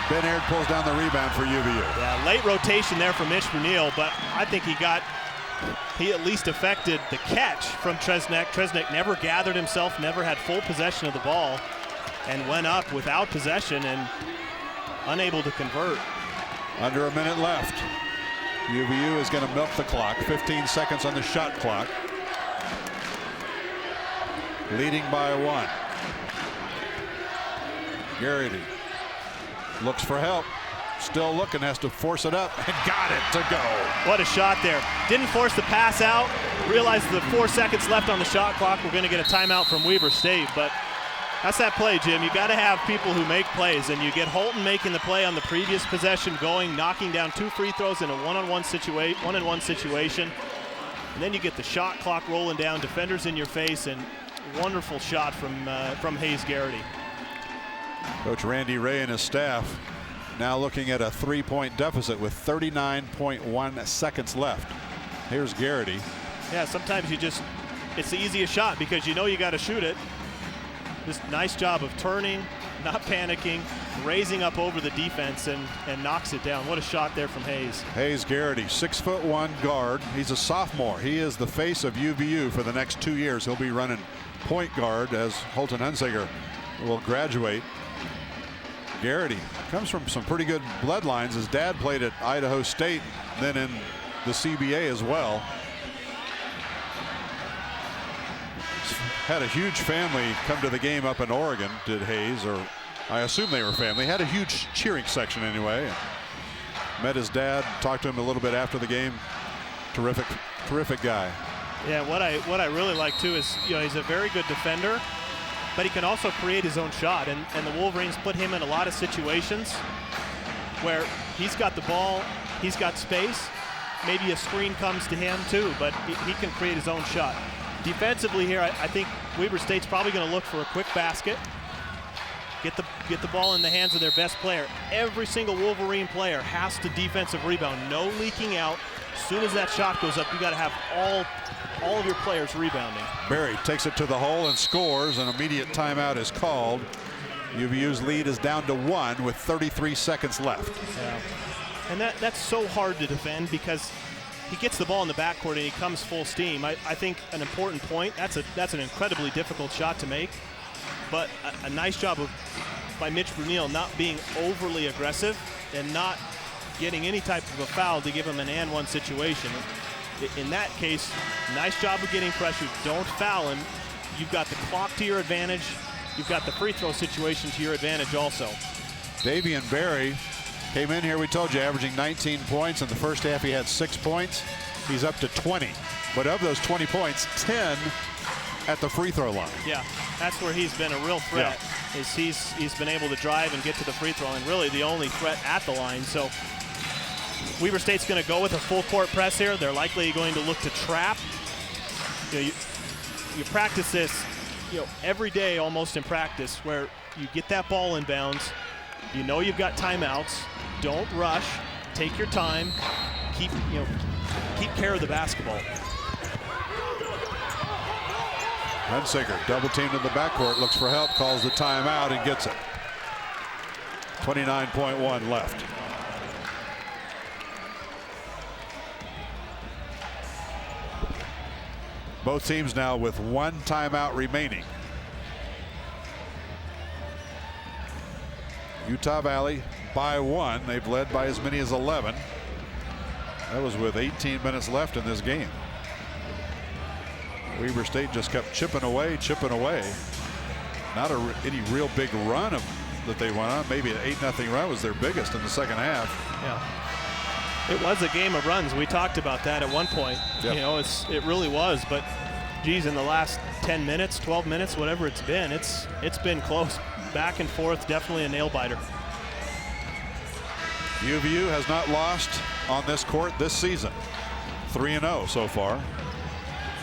Ben Aird pulls down the rebound for UVU. Yeah, late rotation there for Mitch Brunel, but I think he at least affected the catch from Tresnek. Tresnek never gathered himself, never had full possession of the ball, and went up without possession and unable to convert. Under a minute left. UVU is going to milk the clock. 15 seconds on the shot clock. Leading by 1. Garrity looks for help. Still looking, has to force it up, and got it to go. What a shot there. Didn't force the pass out. Realized the 4 seconds left on the shot clock. We're going to get a timeout from Weber State, but that's that play, Jim. You got to have people who make plays, and you get Holton making the play on the previous possession, knocking down 2 free throws in a one-on-one situation, and then you get the shot clock rolling down, defenders in your face, and wonderful shot from Hayes Garrity. Coach Randy Ray and his staff now looking at a 3-point deficit with 39.1 seconds left. Here's Garrity. Yeah, sometimes it's the easiest shot because you know you got to shoot it. Just nice job of turning, not panicking, raising up over the defense and knocks it down. What a shot there from Hayes. Hayes Garrity, 6'1" guard. He's a sophomore. He is the face of UVU for the next 2 years. He'll be running point guard as Holton Hunsaker will graduate. Garrity comes from some pretty good bloodlines. His dad played at Idaho State, then in the CBA as well. Had a huge family come to the game up in Oregon, did Hayes, or I assume they were family. Had a huge cheering section anyway. Met his dad, talked to him a little bit after the game. Terrific guy. Yeah, what I really like too is, he's a very good defender, but he can also create his own shot. And the Wolverines put him in a lot of situations where he's got the ball, he's got space. Maybe a screen comes to him too, but he can create his own shot. Defensively here, I think Weber State's probably going to look for a quick basket. Get the ball in the hands of their best player. Every single Wolverine player has to defensive rebound. No leaking out. As soon as that shot goes up, you got to have all of your players rebounding. Berry takes it to the hole and scores. An immediate timeout is called. UVU's lead is down to 1 with 33 seconds left. Yeah. And that's so hard to defend because he gets the ball in the backcourt and he comes full steam. I think an important point. That's an incredibly difficult shot to make, but a nice job by Mitch Brunel not being overly aggressive and not getting any type of a foul to give him an and one situation. In that case, nice job of getting pressure. Don't foul him. You've got the clock to your advantage. You've got the free throw situation to your advantage also. Davion Berry came in here, we told you, averaging 19 points. In the first half, he had 6 points. He's up to 20. But of those 20 points, 10 at the free throw line. Yeah, that's where he's been a real threat. Yeah. He's been able to drive and get to the free throw, and really the only threat at the line. So Weber State's going to go with a full court press here. They're likely going to look to trap. You practice this, every day almost in practice, where you get that ball in bounds. You know you've got timeouts. Don't rush. Take your time. Keep care of the basketball. Hunsaker double teamed in the backcourt, looks for help, calls the timeout and gets it. 29.1 left. Both teams now with 1 timeout remaining. Utah Valley by 1. They've led by as many as 11. That was with 18 minutes left in this game. Weber State just kept chipping away. Not any real big run that they went on. Maybe an 8-0 run was their biggest in the second half. Yeah, it was a game of runs. We talked about that at one point. Yep. It really was. But geez, in the last 10 minutes, 12 minutes, whatever it's been been close. Back and forth, definitely a nail biter. UVU has not lost on this court this season. 3-0 so far.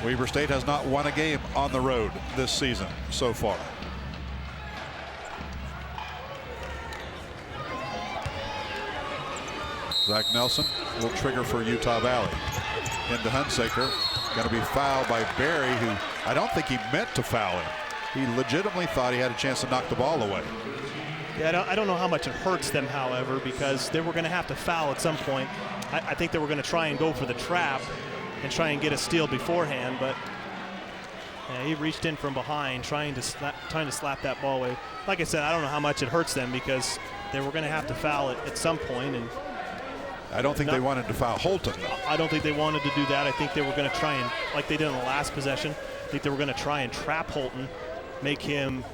Weber State has not won a game on the road this season so far. Zach Nelson will trigger for Utah Valley. Into Hunsaker. Going to be fouled by Berry, who I don't think he meant to foul him. He legitimately thought he had a chance to knock the ball away. Yeah, I don't know how much it hurts them, however, because they were going to have to foul at some point. I think they were going to try and go for the trap and try and get a steal beforehand, but he reached in from behind, trying to slap that ball away. Like I said, I don't know how much it hurts them because they were going to have to foul it at some point, and I don't think they wanted to foul Holton, though. I don't think they wanted to do that. I think they were going to try and, like they did in the last possession, I think they were going to try and trap Holton, make him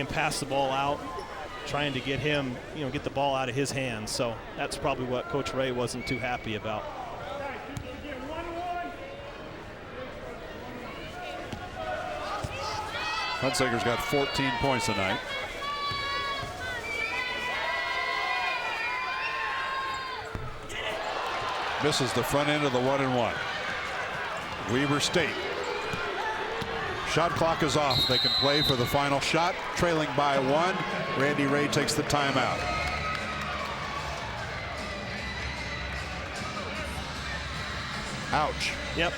pass the ball out, trying to get him, get the ball out of his hands. So that's probably what Coach Ray wasn't too happy about. Hunsaker's got 14 points tonight. Misses the front end of the 1-and-1. Weber State Shot clock is off. They can play for the final shot, trailing by 1. Randy Ray takes the timeout. Ouch. Yep.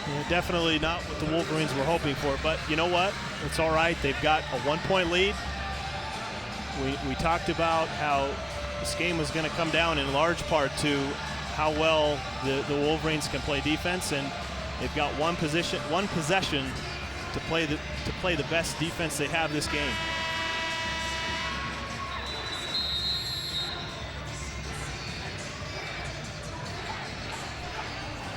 Yeah, definitely not what the Wolverines were hoping for, but you know what? It's all right. They've got a 1-point lead. We talked about how this game was going to come down in large part to how well the Wolverines can play defense, and they've got one possession to play the best defense they have this game.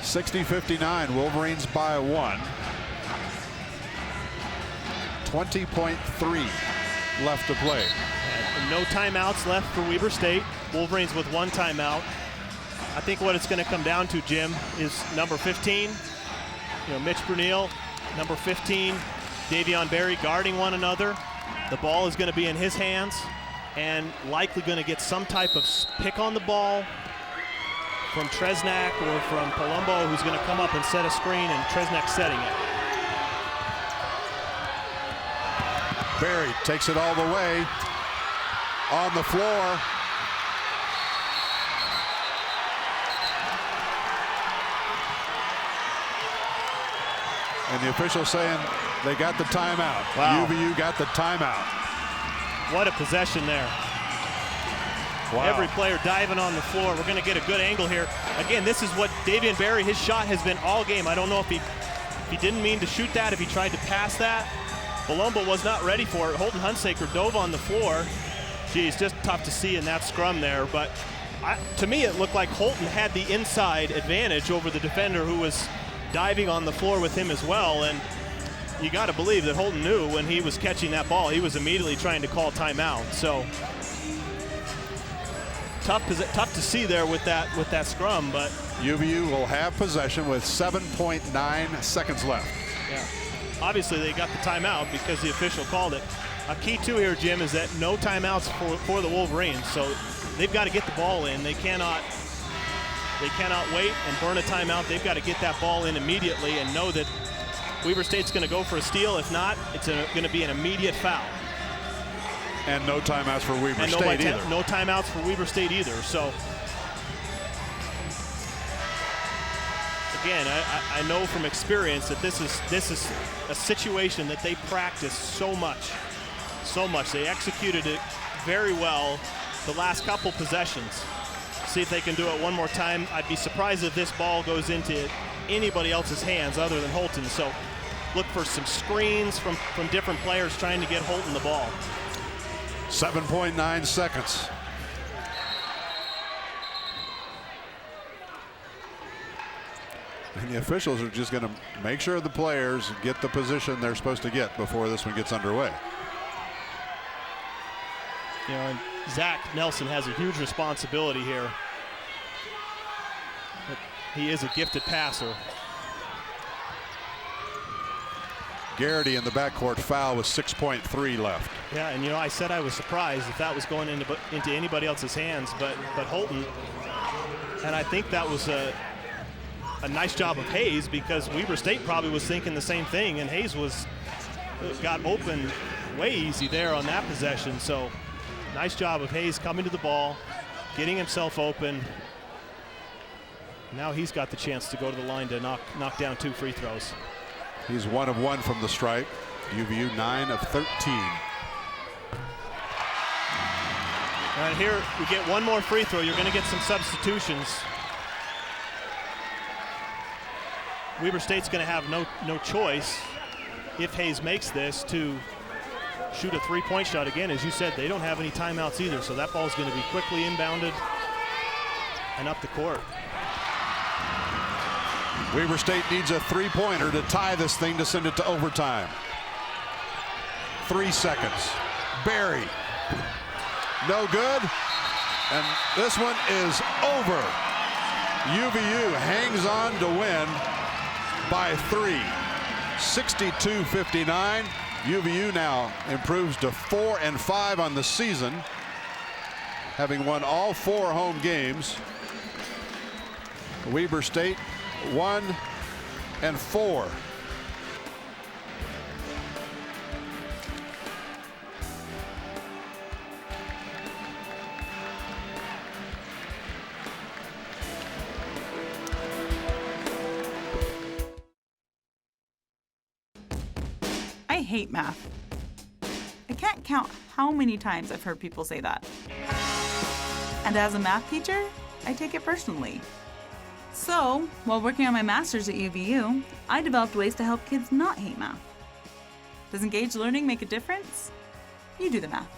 (60-59), Wolverines by 1. 20.3 left to play. And no timeouts left for Weber State. Wolverines with 1 timeout. I think what it's going to come down to, Jim, is number 15, Mitch Brunel, number 15, Davion Berry guarding one another. The ball is going to be in his hands and likely going to get some type of pick on the ball from Tresnak or from Palumbo, who's going to come up and set a screen, and Tresnak setting it. Berry takes it all the way on the floor. And the official saying they got the timeout. Wow. UVU got the timeout. What a possession there. Wow. Every player diving on the floor. We're going to get a good angle here. Again, this is what Davion Berry, his shot has been all game. I don't know if he didn't mean to shoot that, if he tried to pass that. Palumbo was not ready for it. Holton Hunsaker dove on the floor. Geez, just tough to see in that scrum there. But to me, it looked like Holton had the inside advantage over the defender who was diving on the floor with him as well. And you got to believe that Holton knew when he was catching that ball, he was immediately trying to call timeout. So tough to see there with that scrum. But UVU will have possession with 7.9 seconds left. Yeah. Obviously, they got the timeout because the official called it. A key too here, Jim, is that no timeouts for the Wolverines. So they've got to get the ball in. They cannot wait and burn a timeout. They've got to get that ball in immediately and know that Weber State's going to go for a steal. If not, it's going to be an immediate foul. And no timeouts for Weber State either. No timeouts for Weber State either. So again, I know from experience that this is a situation that they practice so much. They executed it very well the last couple possessions. See if they can do it one more time. I'd be surprised if this ball goes into anybody else's hands other than Holton. So look for some screens from different players trying to get Holton the ball. 7.9 seconds. And the officials are just going to make sure the players get the position they're supposed to get before this one gets underway. And Zach Nelson has a huge responsibility here. But he is a gifted passer. Garrity in the backcourt foul with 6.3 left. Yeah, and I said I was surprised if that was going into anybody else's hands, but Holton, and I think that was a nice job of Hayes, because Weber State probably was thinking the same thing, and Hayes got open way easy there on that possession. So nice job of Hayes coming to the ball, getting himself open. Now he's got the chance to go to the line to knock down 2 free throws. He's 1 of 1 from the stripe. UVU 9 of 13. And here we get one more free throw. You're going to get some substitutions. Weber State's going to have no choice, if Hayes makes this, to shoot a 3-point shot. Again, as you said, they don't have any timeouts either, so that ball is going to be quickly inbounded and up the court. Weber State needs a 3-pointer to tie this thing to send it to overtime. 3 seconds. Berry. No good. And this one is over. UVU hangs on to win by 3. 62-59. UVU now improves to 4-5 on the season, having won all 4 home games. Weber State 1-4. hate math. I can't count how many times I've heard people say that. And as a math teacher, I take it personally. So, while working on my master's at UVU, I developed ways to help kids not hate math. Does engaged learning make a difference? You do the math.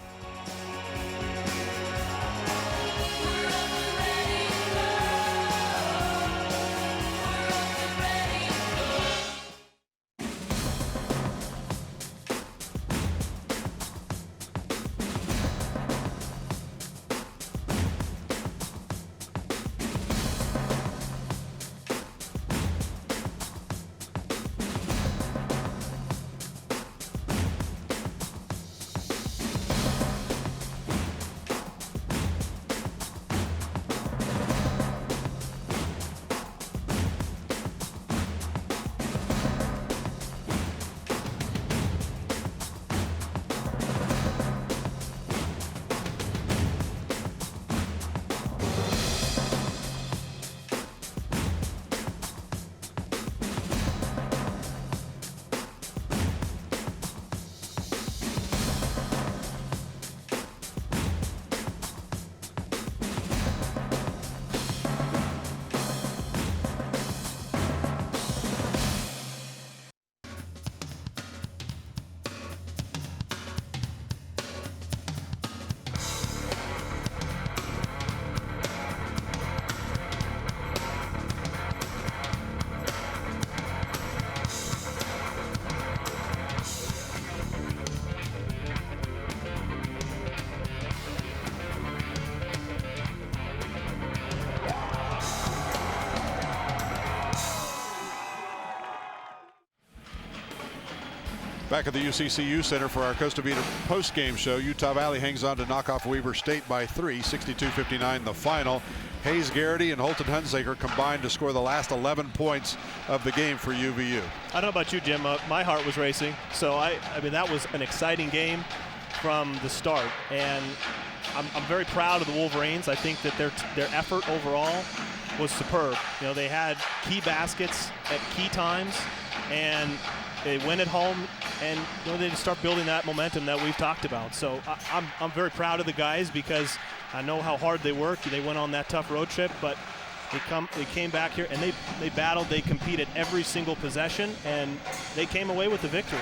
Back at the UCCU Center for our Costa Beta post-game show, Utah Valley hangs on to knock off Weber State by 3, 62-59 the final. Hayes Garrity and Holton Hunsaker combined to score the last 11 points of the game for UVU. I don't know about you, Jim. My heart was racing. So, I mean, that was an exciting game from the start. And I'm very proud of the Wolverines. I think that their effort overall was superb. You know, they had key baskets at key times, and they win at home, and you know, they just start building that momentum that we've talked about. So I'm very proud of the guys because I know how hard they worked. They went on that tough road trip, but they came back here and they battled. They competed every single possession, and they came away with the victory.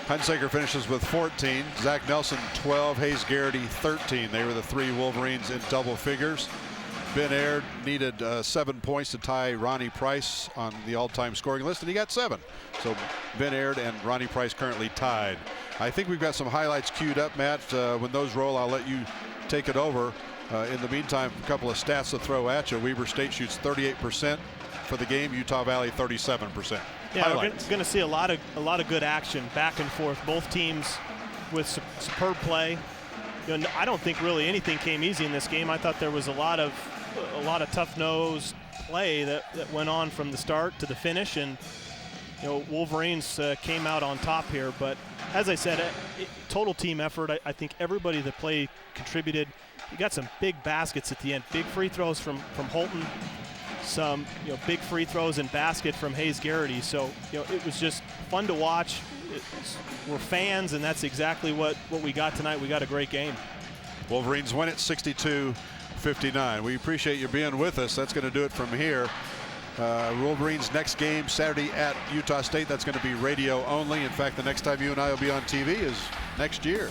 Hunsaker finishes with 14. Zach Nelson 12. Hayes Garrity 13. They were the three Wolverines in double figures. Ben Aird needed 7 points to tie Ronnie Price on the all-time scoring list, and he got 7. So Ben Aird and Ronnie Price currently tied. I think we've got some highlights queued up, Matt. When those roll, I'll let you take it over. In the meantime, a couple of stats to throw at you. Weber State shoots 38% for the game. Utah Valley 37%. Yeah, highlights. We're going to see a lot of good action back and forth. Both teams with superb play. You know, I don't think really anything came easy in this game. I thought there was a lot of tough-nosed play that went on from the start to the finish, and you know, Wolverines came out on top here. But as I said, total team effort. I think everybody that played contributed. You got some big baskets at the end, big free throws from Holton, some big free throws and basket from Hayes Garrity. So it was just fun to watch. We're fans, and that's exactly what we got tonight. We got a great game. Wolverines win it 62-59. We appreciate you being with us. That's going to do it from here. Wolverines next game Saturday at Utah State. That's going to be radio only. In fact, the next time you and I will be on TV is next year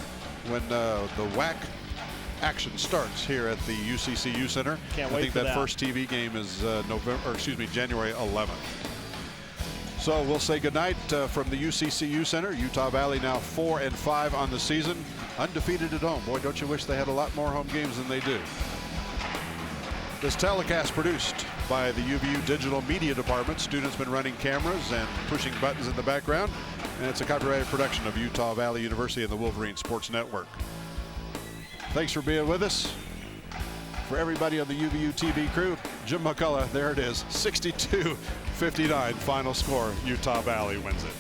when the WAC action starts here at the UCCU Center. Can't wait I think for that first TV game is January 11th. So we'll say goodnight from the UCCU Center. Utah Valley now 4-5 on the season, undefeated at home. Boy, don't you wish they had a lot more home games than they do. This telecast produced by the UVU Digital Media Department. Students been running cameras and pushing buttons in the background, and it's a copyrighted production of Utah Valley University and the Wolverine Sports Network. Thanks for being with us. For everybody on the UVU TV crew, Jim McCullough, there it is, 62-59 final score. Utah Valley wins it.